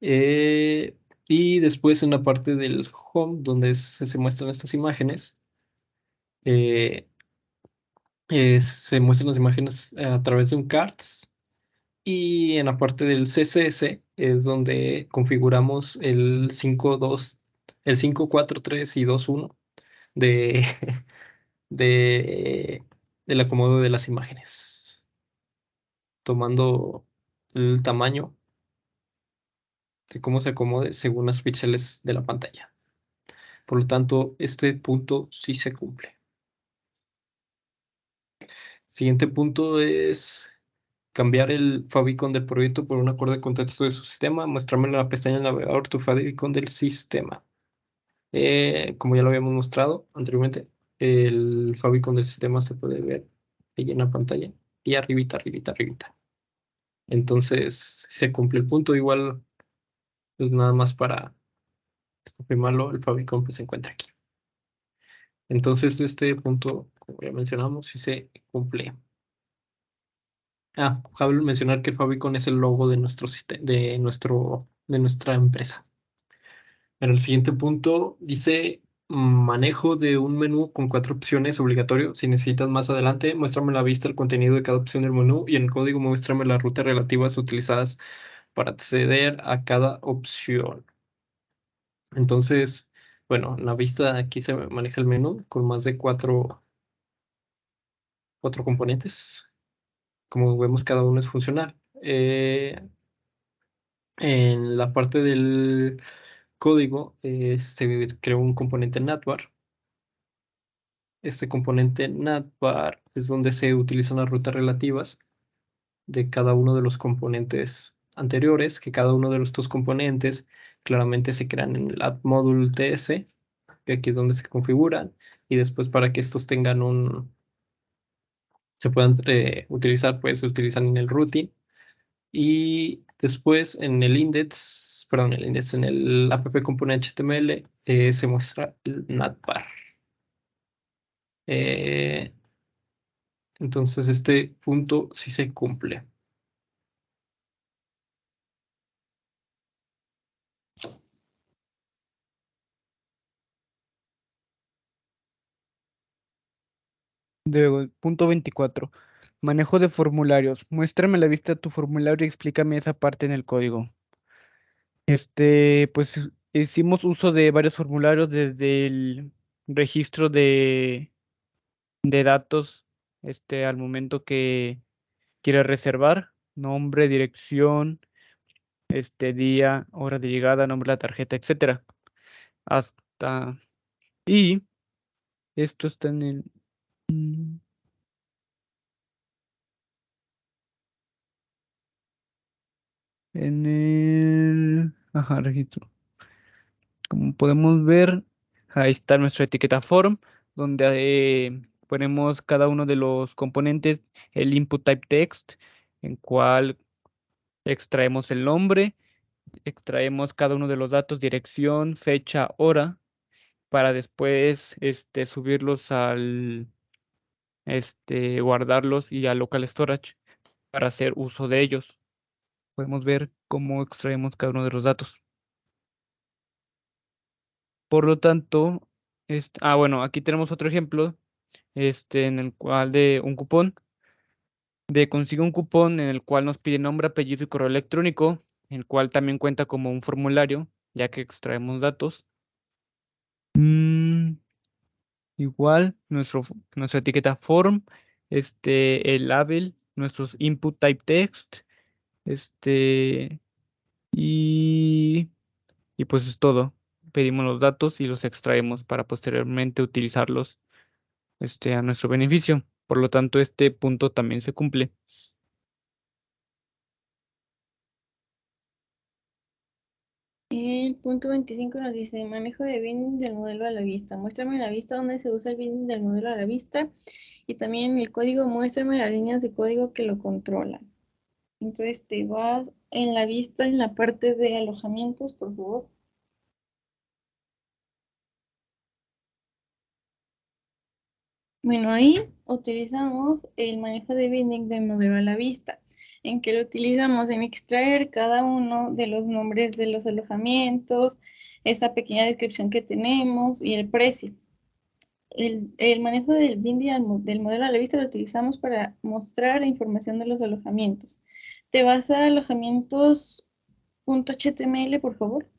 eh, y después en la parte del home, donde se muestran estas imágenes, eh, se muestran las imágenes a través de un cards. Y en la parte del CSS es donde configuramos el 5 4 3 y 2 1 de, de, del acomodo de las imágenes, tomando el tamaño de cómo se acomode según los píxeles de la pantalla. Por lo tanto, este punto sí se cumple. Siguiente punto es cambiar el favicon del proyecto por un acorde de contexto de su sistema, muéstrame en la pestaña del navegador tu favicon del sistema. Como ya lo habíamos mostrado anteriormente, el favicon del sistema se puede ver ahí en la pantalla y arribita, arribita, arribita. Entonces, se cumple el punto. Igual, pues nada más para confirmarlo, el favicon pues, se encuentra aquí. Entonces, este punto, como ya mencionamos, sí se cumple. Cabe mencionar que el favicon es el logo de de nuestra empresa. En el siguiente punto dice manejo de un menú con 4 opciones obligatorio. Si necesitas más adelante, muéstrame la vista, el contenido de cada opción del menú y en el código muéstrame las rutas relativas utilizadas para acceder a cada opción. Entonces, bueno, en la vista aquí se maneja el menú con más de cuatro componentes. Como vemos, cada uno es funcional. En la parte del código se creó un componente navbar. Este componente navbar es donde se utilizan las rutas relativas de cada uno de los componentes anteriores, que cada uno de estos componentes claramente se crean en el app module ts, que aquí es donde se configuran, y después para que estos tengan se puedan utilizar, pues se utilizan en el routing, y después en el index, perdón, en el app component HTML se muestra el navbar. Entonces este punto sí se cumple. Luego, punto 24. Manejo de formularios. Muéstrame la vista de tu formulario y explícame esa parte en el código. Pues hicimos uso de varios formularios desde el registro de datos, al momento que quiere reservar, nombre, dirección, día, hora de llegada, nombre de la tarjeta, etcétera. Hasta, y esto está en el, registro. Como podemos ver, ahí está nuestra etiqueta form, donde ponemos cada uno de los componentes, el input type text, en cual extraemos el nombre, extraemos cada uno de los datos, dirección, fecha, hora, para después subirlos guardarlos y a local storage para hacer uso de ellos. Podemos ver cómo extraemos cada uno de los datos. Por lo tanto, bueno, aquí tenemos otro ejemplo, en el cual de un cupón, consigue un cupón en el cual nos pide nombre, apellido y correo electrónico, el cual también cuenta como un formulario, ya que extraemos datos. Igual, nuestra etiqueta form, el label, nuestros input type text, y pues es todo. Pedimos los datos y los extraemos para posteriormente utilizarlos a nuestro beneficio. Por lo tanto, este punto también se cumple. El punto 25 nos dice, manejo de binding del modelo a la vista. Muéstrame la vista donde se usa el binding del modelo a la vista y también en el código muéstrame las líneas de código que lo controlan. Entonces te vas en la vista, en la parte de alojamientos, por favor. Bueno, ahí utilizamos el manejo de binding del modelo a la vista, en que lo utilizamos en extraer cada uno de los nombres de los alojamientos, esa pequeña descripción que tenemos y el precio. El manejo del binding del modelo a la vista lo utilizamos para mostrar información de los alojamientos. Te vas a alojamientos.html, por favor.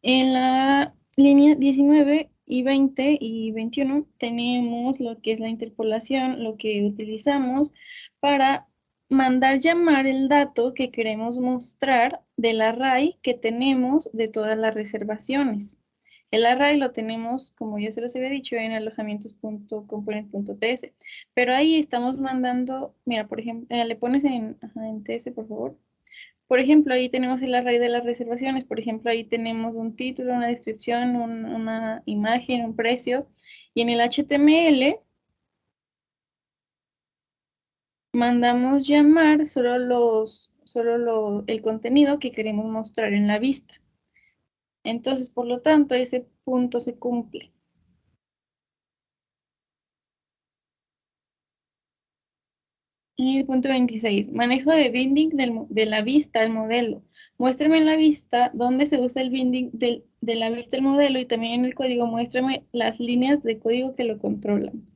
En la línea 19 y 20 y 21 tenemos lo que es la interpolación, lo que utilizamos para mandar llamar el dato que queremos mostrar del array que tenemos de todas las reservaciones. El array lo tenemos, como ya se los había dicho, en alojamientos.component.ts. Pero ahí estamos mandando, mira, por ejemplo, le pones en TS, por favor. Por ejemplo, ahí tenemos el array de las reservaciones. Por ejemplo, ahí tenemos un título, una descripción, una imagen, un precio. Y en el HTML mandamos llamar solo el contenido que queremos mostrar en la vista. Entonces, por lo tanto, ese punto se cumple. En el punto 26, manejo de binding de la vista al modelo. Muéstrame en la vista dónde se usa el binding de la vista al modelo y también en el código muéstrame las líneas de código que lo controlan.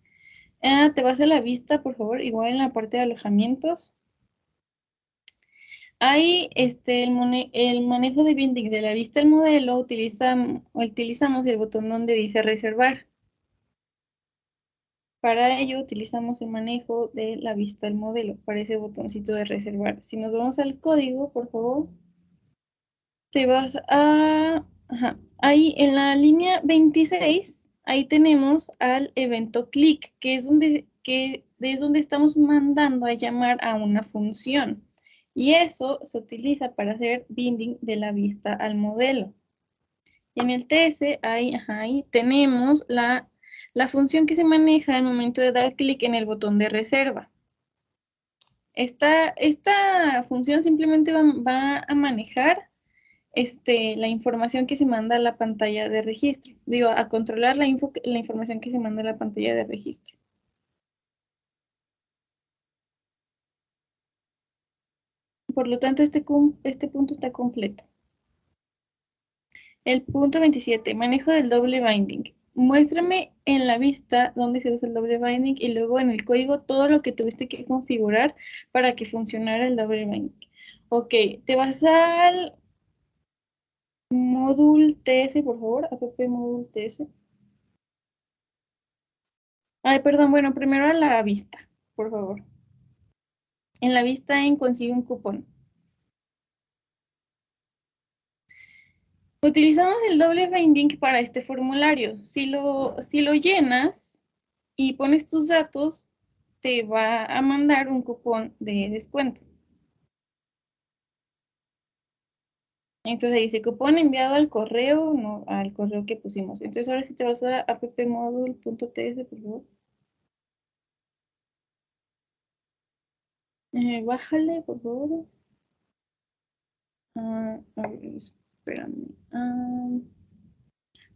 Te vas a la vista, por favor, igual en la parte de alojamientos. Ahí el manejo de binding de la vista al modelo utilizamos el botón donde dice reservar. Para ello utilizamos el manejo de la vista al modelo, para ese botoncito de reservar. Si nos vamos al código, por favor, te vas a... ahí en la línea 26, ahí tenemos al evento click, que es donde estamos mandando a llamar a una función. Y eso se utiliza para hacer binding de la vista al modelo. Y en el TS, ahí tenemos la función que se maneja al momento de dar clic en el botón de reserva. Esta función simplemente va a manejar la información que se manda a la pantalla de registro. Digo, a controlar la información que se manda a la pantalla de registro. Por lo tanto, este punto está completo. El punto 27, manejo del doble binding. Muéstrame en la vista dónde se usa el doble binding y luego en el código todo lo que tuviste que configurar para que funcionara el doble binding. Ok, te vas al módulo TS, por favor, app módulo TS. Ay, perdón, bueno, primero a la vista, por favor. En la vista consigue un cupón. Utilizamos el doble binding para este formulario. Si lo llenas y pones tus datos, te va a mandar un cupón de descuento. Entonces dice cupón enviado al correo, no al correo que pusimos. Entonces ahora sí te vas a appmodule.ts, por favor. Bájale, por favor. A ver, espérame.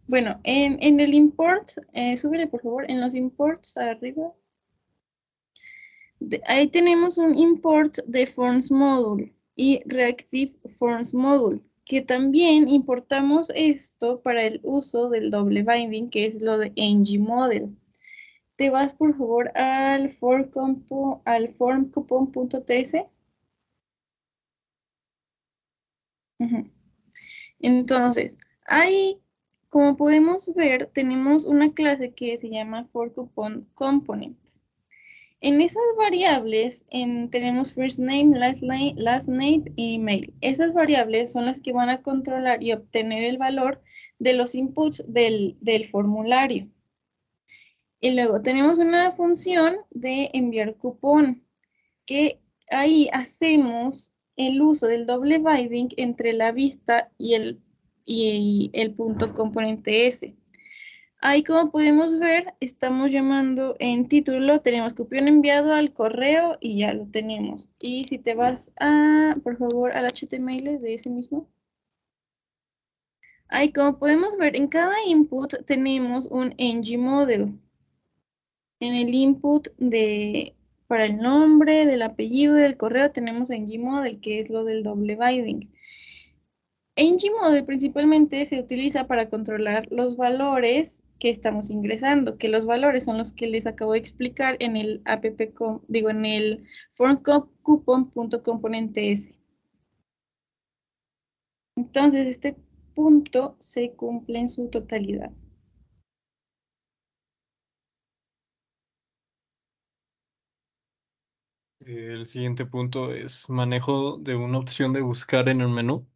Bueno, en el import, súbele por favor, en los imports arriba. Ahí tenemos un import de Forms Module y Reactive Forms Module, que también importamos esto para el uso del doble binding, que es lo de ngModel. Te vas por favor al formcoupon.ts. Entonces, ahí, como podemos ver, tenemos una clase que se llama forCouponComponent. En esas variables tenemos first name, last name y email. Esas variables son las que van a controlar y obtener el valor de los inputs del formulario. Y luego tenemos una función de enviar cupón, que ahí hacemos el uso del doble binding entre la vista y el punto componente S. Ahí, como podemos ver, estamos llamando en título, tenemos cupón enviado al correo y ya lo tenemos. Y si te vas por favor, al HTML de ese mismo. Ahí, como podemos ver, en cada input tenemos un ngModel. En el input para el nombre, del apellido, del correo, tenemos ngModel, que es lo del doble binding. ngModel principalmente se utiliza para controlar los valores que estamos ingresando, que los valores son los que les acabo de explicar en el en el formcoupon.componentes. Entonces, este punto se cumple en su totalidad. El siguiente punto es manejo de una opción de buscar en el menú.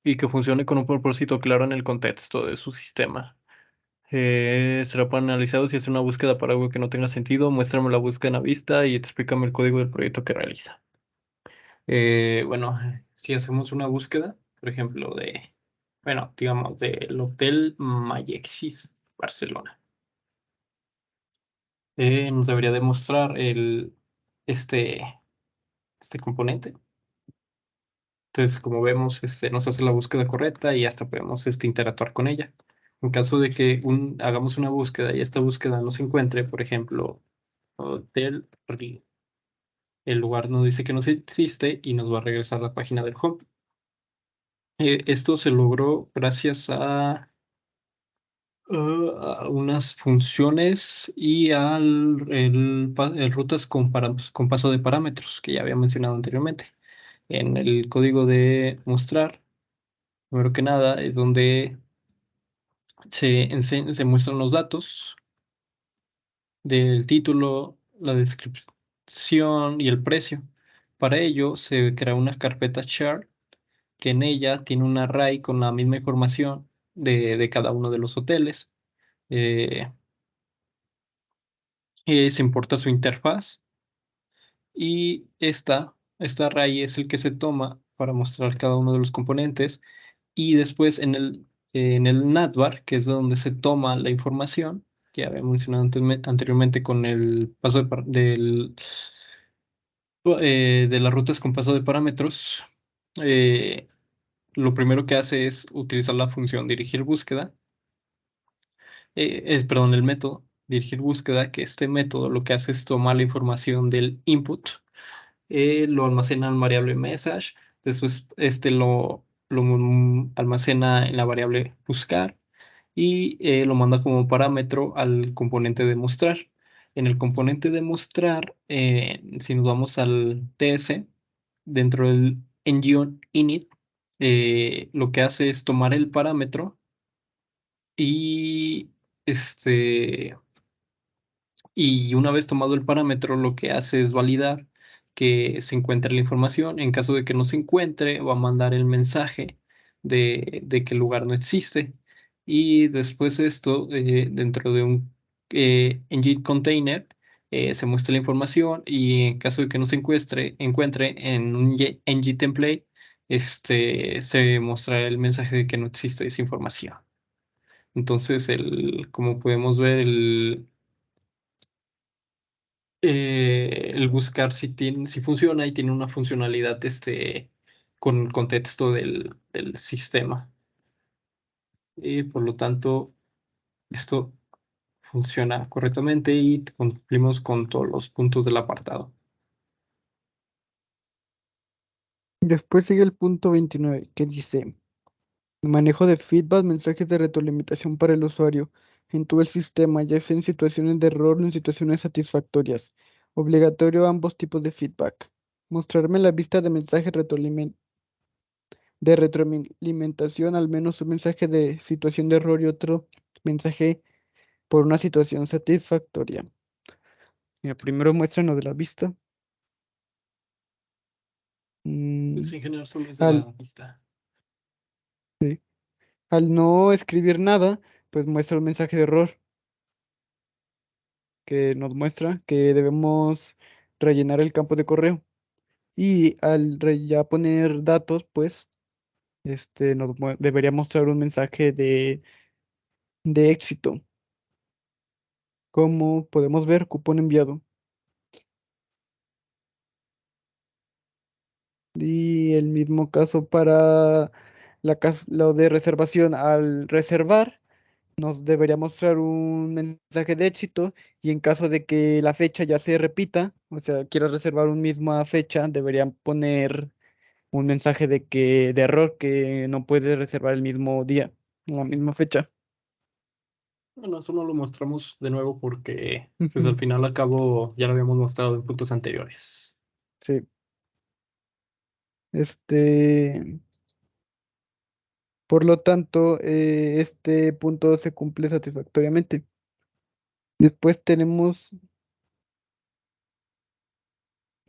y que funcione con un propósito claro en el contexto de su sistema. Será para analizado si hace una búsqueda para algo que no tenga sentido, muéstrame la búsqueda en la vista y explícame el código del proyecto que realiza. Bueno, si hacemos una búsqueda, por ejemplo, bueno, digamos, del Hotel Mayexis Barcelona, nos debería demostrar este, este componente. Entonces, como vemos, nos hace la búsqueda correcta y hasta podemos interactuar con ella. En caso de que hagamos una búsqueda y esta búsqueda no se encuentre, por ejemplo, Hotel Río, el lugar nos dice que no existe y nos va a regresar a la página del home. Esto se logró gracias a unas funciones y el rutas con paso de parámetros que ya había mencionado anteriormente. En el código de mostrar, primero que nada, es donde se muestran los datos del título, la descripción y el precio. Para ello, se crea una carpeta chart que en ella tiene un array con la misma información de cada uno de los hoteles. Eh, se importa su interfaz y esta array es el que se toma para mostrar cada uno de los componentes y después en el navbar, que es donde se toma la información, que había mencionado anteriormente con el paso de las rutas con paso de parámetros, eh, lo primero que hace es utilizar la función dirigir búsqueda, perdón, el método dirigir búsqueda, que este método lo que hace es tomar la información del input, lo almacena en variable message, después lo almacena en la variable buscar y lo manda como parámetro al componente de mostrar. En el componente de mostrar, si nos vamos al TS, dentro del engine init, lo que hace es tomar el parámetro y y una vez tomado el parámetro, lo que hace es validar que se encuentre la información. En caso de que no se encuentre, va a mandar el mensaje de que el lugar no existe. Y después de esto, dentro de un engine container, se muestra la información y en caso de que no se encuentre en un engine template, se mostrará el mensaje de que no existe esa información. Entonces, como podemos ver, el buscar si funciona y tiene una funcionalidad con el contexto del sistema. Y por lo tanto, esto funciona correctamente y cumplimos con todos los puntos del apartado. Después sigue el punto 29, que dice: manejo de feedback, mensajes de retroalimentación para el usuario en todo el sistema, ya sea en situaciones de error o en situaciones satisfactorias. Obligatorio ambos tipos de feedback. Mostrarme la vista de mensajes de retroalimentación, al menos un mensaje de situación de error y otro mensaje por una situación satisfactoria. Mira, primero muestran lo de la vista. Pues Mm, en general solo es de al, la vista. al no escribir nada, pues muestra un mensaje de error que nos muestra que debemos rellenar el campo de correo. Y al ya poner datos, pues debería mostrar un mensaje de éxito. Como podemos ver, cupón enviado. Y el mismo caso para lo de reservación. Al reservar, nos debería mostrar un mensaje de éxito y en caso de que la fecha ya se repita, o sea, quieras reservar una misma fecha, deberían poner un mensaje de error que no puedes reservar el mismo día, la misma fecha. Bueno, eso no lo mostramos de nuevo porque, pues al Ujú. final al cabo ya lo habíamos mostrado en puntos anteriores. Sí. Este, por lo tanto, este punto se cumple satisfactoriamente. Después tenemos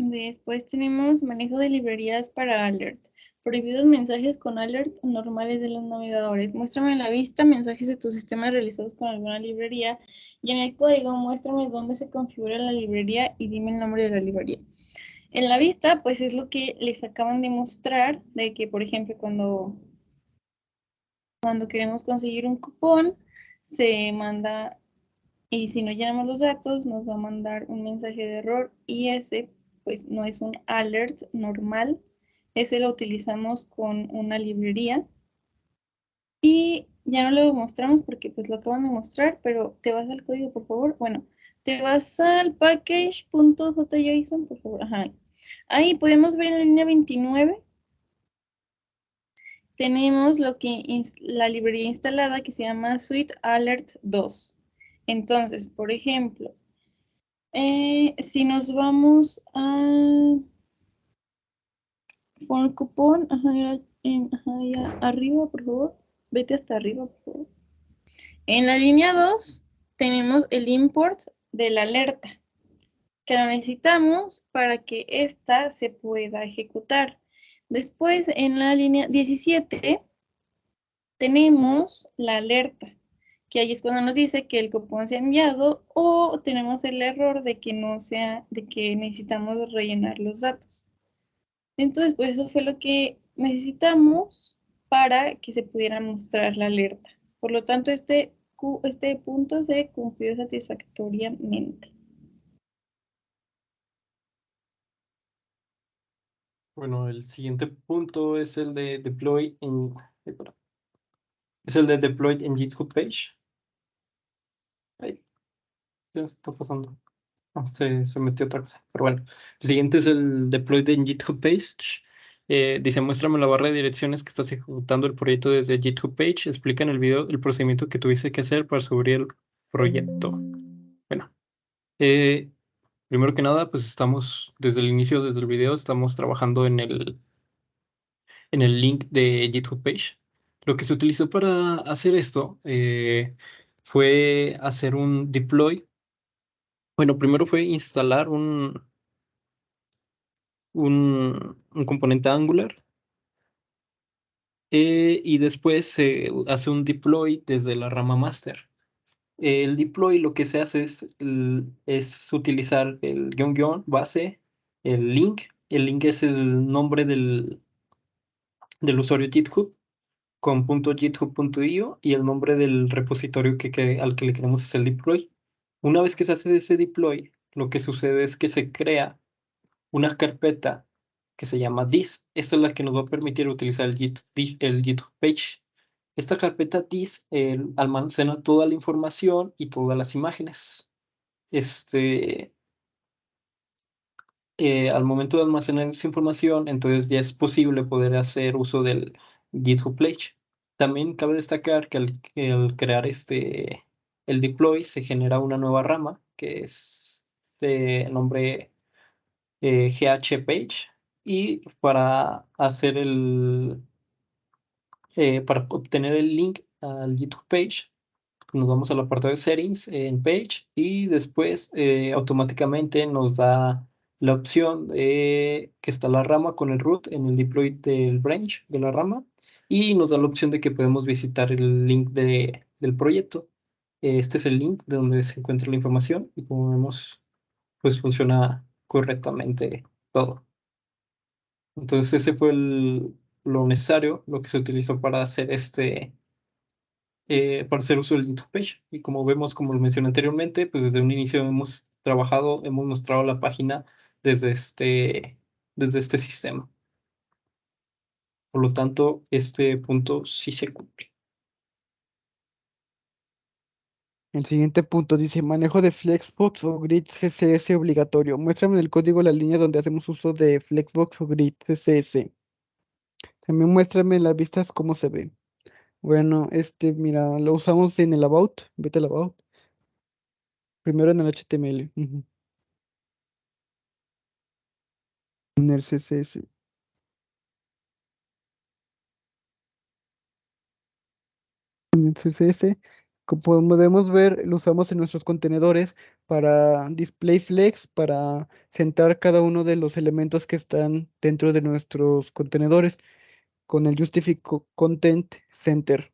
Después tenemos manejo de librerías para alert. Prohibidos mensajes con alert normales de los navegadores. Muéstrame en la vista mensajes de tu sistema realizados con alguna librería y en el código muéstrame dónde se configura la librería y dime el nombre de la librería. En la vista, pues es lo que les acaban de mostrar, de que, por ejemplo, cuando queremos conseguir un cupón, se manda, y si no llenamos los datos, nos va a mandar un mensaje de error y ese, pues no es un alert normal, ese lo utilizamos con una librería y ya no lo mostramos porque pues lo acaban de mostrar, pero te vas al código, por favor. Bueno, te vas al package.json, por favor. Ajá. Ahí podemos ver en la línea 29 tenemos lo que la librería instalada que se llama Suite Alert 2. Entonces, por ejemplo, si nos vamos a Phone Coupon, ya arriba, por favor. Vete hasta arriba, por favor. En la línea 2 tenemos el import de la alerta, que lo necesitamos para que ésta se pueda ejecutar. Después, en la línea 17 tenemos la alerta, que ahí es cuando nos dice que el cupón se ha enviado o tenemos el error de que no sea, de que necesitamos rellenar los datos. Entonces, pues eso fue lo que necesitamos para que se pudiera mostrar la alerta. Por lo tanto, este punto se cumplió satisfactoriamente. Bueno, el siguiente punto es el de deploy en... Es el de deploy en GitHub page. Ay, ¿qué está pasando? Se metió otra cosa. Pero bueno, el siguiente es el deploy en GitHub page. Dice, muéstrame la barra de direcciones que estás ejecutando el proyecto desde GitHub page. Explica en el video el procedimiento que tuviste que hacer para subir el proyecto. Bueno, primero que nada, pues estamos desde el inicio, desde el video, estamos trabajando en el link de GitHub page. Lo que se utilizó para hacer esto fue hacer un deploy. Bueno, primero fue instalar un componente Angular y después se hace un deploy desde la rama master. El deploy lo que se hace es utilizar el -- base, el link. El link es el nombre del usuario GitHub con .github.io y el nombre del repositorio al que le queremos hacer el deploy. Una vez que se hace ese deploy, lo que sucede es que se crea una carpeta que se llama this. Esta es la que nos va a permitir utilizar el GitHub page. Esta carpeta this almacena toda la información y todas las imágenes. Al momento de almacenar esa información, entonces ya es posible poder hacer uso del GitHub page. También cabe destacar que al crear el deploy se genera una nueva rama que es de nombre GH page y para obtener el link al GitHub page nos vamos al apartado de settings en page y después automáticamente nos da la opción que está la rama con el root en el deploy del branch de la rama y nos da la opción de que podemos visitar el link del proyecto. Este es el link de donde se encuentra la información y como vemos pues funciona correctamente todo. Entonces ese fue lo necesario, lo que se utilizó para hacer para hacer uso del GitHub page. Y como vemos, como lo mencioné anteriormente, pues desde un inicio hemos mostrado la página desde este sistema. Por lo tanto, este punto sí se cumple. El siguiente punto dice manejo de Flexbox o Grid CSS obligatorio. Muéstrame en el código la línea donde hacemos uso de Flexbox o Grid CSS. También muéstrame en las vistas cómo se ve. Bueno, mira, lo usamos en el About. Vete al About. Primero en el HTML. En el CSS. En el CSS Como podemos ver, lo usamos en nuestros contenedores para display flex, para centrar cada uno de los elementos que están dentro de nuestros contenedores con el justify content center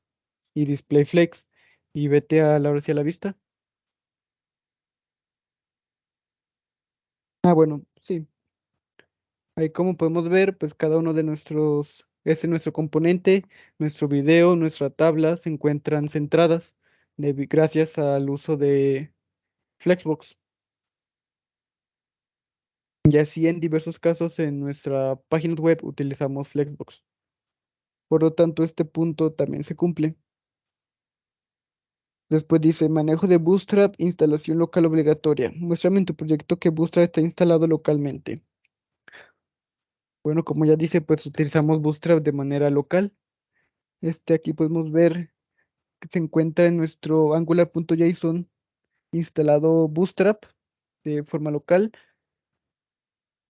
y display flex. Y vete a la hora sí a la vista. Ah, bueno, sí. Ahí como podemos ver, pues cada uno de nuestros, este es nuestro componente, nuestro video, nuestra tabla se encuentran centradas gracias al uso de Flexbox. Y así en diversos casos en nuestra página web utilizamos Flexbox. Por lo tanto, este punto también se cumple. Después dice manejo de Bootstrap, instalación local obligatoria. Muéstrame en tu proyecto que Bootstrap está instalado localmente. Bueno, como ya dice, pues utilizamos Bootstrap de manera local. Aquí podemos ver que se encuentra en nuestro angular.json instalado Bootstrap de forma local.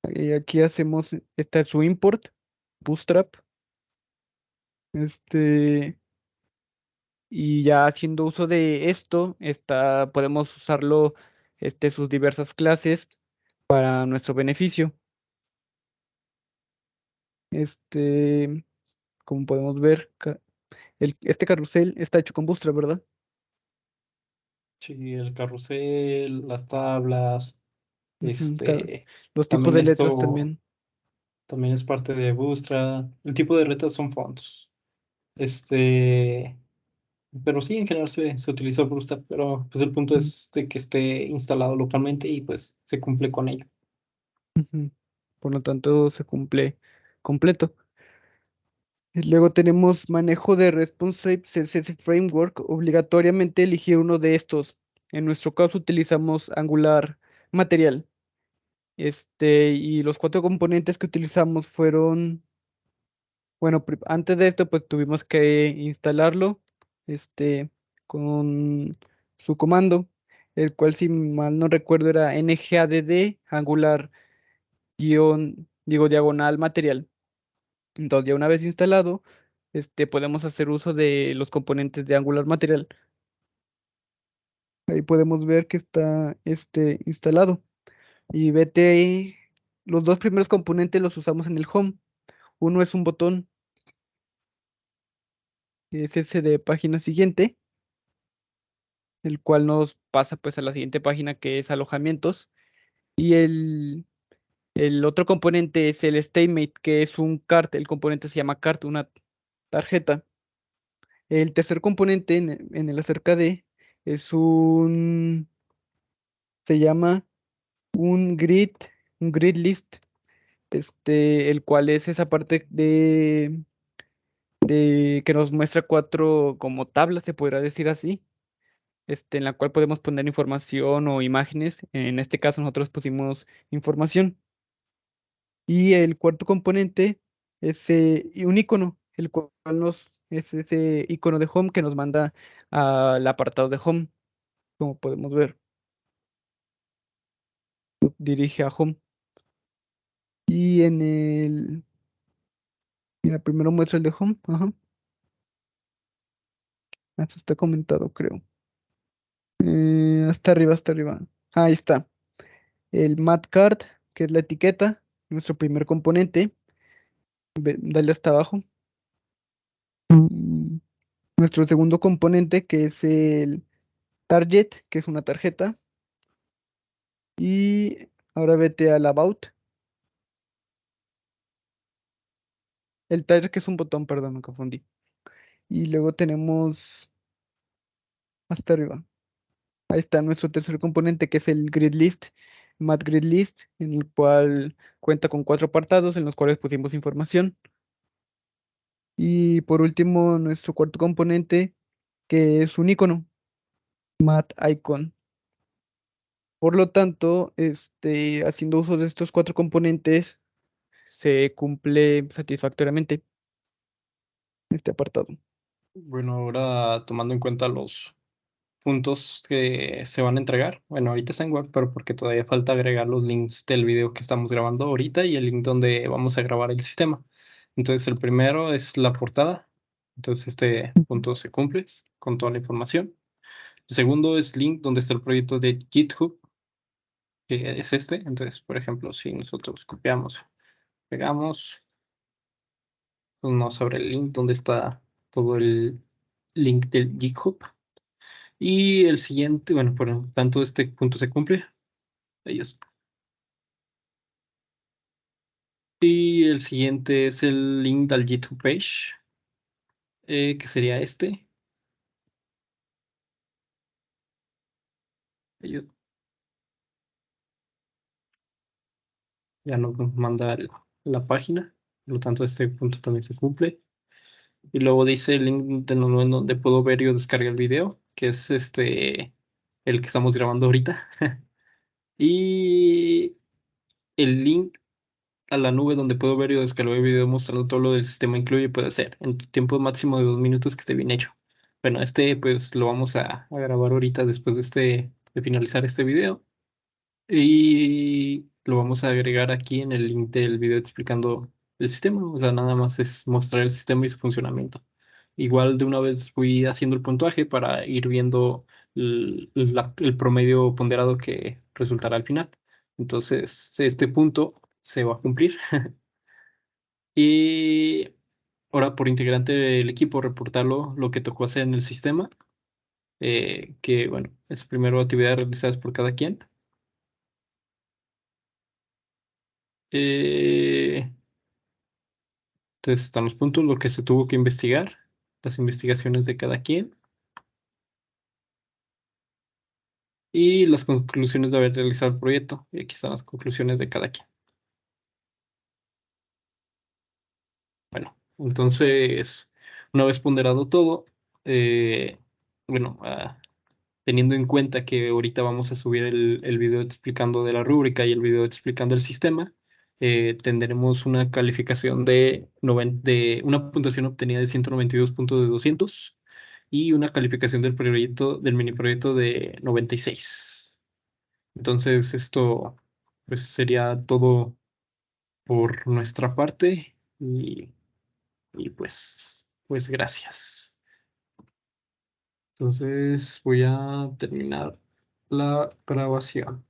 Aquí hacemos, está su import, Bootstrap. Y ya haciendo uso de esto, podemos usarlo, sus diversas clases para nuestro beneficio. Este, como podemos ver, este carrusel está hecho con Bootstrap, ¿verdad? Sí, el carrusel, las tablas, Ujú, los tipos también de letras esto también. también es parte de Bootstrap. El tipo de letras son fonts. Este, pero sí, en general se utiliza Bootstrap, pero pues el punto Ujú, es de que esté instalado localmente y pues se cumple con ello. ujú. Por lo tanto, se cumple completo. Y luego tenemos manejo de Responsive CSS Framework. Obligatoriamente elegir uno de estos. En nuestro caso utilizamos Angular Material. Y los 4 componentes que utilizamos fueron, bueno, antes de esto, pues tuvimos que instalarlo, con su comando, el cual, si mal no recuerdo, era ngadd angular diagonal material. Entonces, ya una vez instalado, podemos hacer uso de los componentes de Angular Material. Ahí podemos ver que está, instalado. Y vete ahí, los dos primeros componentes los usamos en el home. Uno es un botón, que es ese de página siguiente, el cual nos pasa pues a la siguiente página, que es alojamientos. Y el otro componente es el StateMate, que es un cart. El componente se llama cart, una tarjeta. El tercer componente en el acerca de es se llama un grid, un grid list, el cual es esa parte de que nos muestra 4 como tablas, se podrá decir así, en la cual podemos poner información o imágenes. En este caso nosotros pusimos información. Y el cuarto componente es un icono, el cual es ese icono de home que nos manda al apartado de home, como podemos ver, dirige a home. Y mira, primero muestra el de home, ajá, eso está comentado, creo. Hasta arriba, hasta arriba. Ahí está. El mat card, que es la etiqueta, nuestro primer componente. Dale hasta abajo. Mm, Nuestro segundo componente, que es el target, que es una tarjeta. Y ahora vete al about. El target, que es un botón, perdón, me confundí. Y luego tenemos hasta arriba. Ahí está nuestro tercer componente, que es el grid list, mat grid list, en el cual cuenta con 4 apartados en los cuales pusimos información. Y por último, nuestro cuarto componente, que es un icono, mat icon. Por lo tanto, haciendo uso de estos 4 componentes, se cumple satisfactoriamente este apartado. Bueno, ahora tomando en cuenta los puntos que se van a entregar. Bueno, ahorita está en web, pero porque todavía falta agregar los links del video que estamos grabando ahorita y el link donde vamos a grabar el sistema. Entonces, el primero es la portada. Entonces, este punto se cumple con toda la información. El segundo es link donde está el proyecto de GitHub, que es este. Entonces, por ejemplo, si nosotros copiamos, pegamos, pues nos abre el link donde está todo el link del GitHub. Y el siguiente, bueno, por lo tanto, este punto se cumple. Ellos. Y el siguiente es el link al GitHub page, que sería este. Ellos. Ya nos manda la página, por lo tanto, este punto también se cumple. Y luego dice el link de nuevo en donde puedo ver y descargar el video, que es el que estamos grabando ahorita. Y el link a la nube donde puedo ver y descargar el video mostrando todo lo del sistema incluye puede ser en tiempo máximo de 2 minutos que esté bien hecho. Bueno, pues lo vamos a grabar ahorita después de finalizar este video. Y lo vamos a agregar aquí en el link del video explicando el sistema. O sea, nada más es mostrar el sistema y su funcionamiento. Igual de una vez fui haciendo el puntaje para ir viendo el promedio ponderado que resultará al final. Entonces, este punto se va a cumplir. Y ahora por integrante del equipo reportarlo lo que tocó hacer en el sistema. Que bueno, es primero actividades realizadas por cada quien. Eh, Entonces están los puntos, lo que se tuvo que investigar, las investigaciones de cada quien y las conclusiones de haber realizado el proyecto. Y aquí están las conclusiones de cada quien. Bueno, entonces, una vez ponderado todo, eh, bueno, teniendo en cuenta que ahorita vamos a subir el video explicando de la rúbrica y el video explicando el sistema, tendremos una calificación de una puntuación obtenida de 192 puntos de 200 y una calificación del mini proyecto de 96. Entonces, esto pues sería todo por nuestra parte y pues gracias. Entonces voy a terminar la grabación.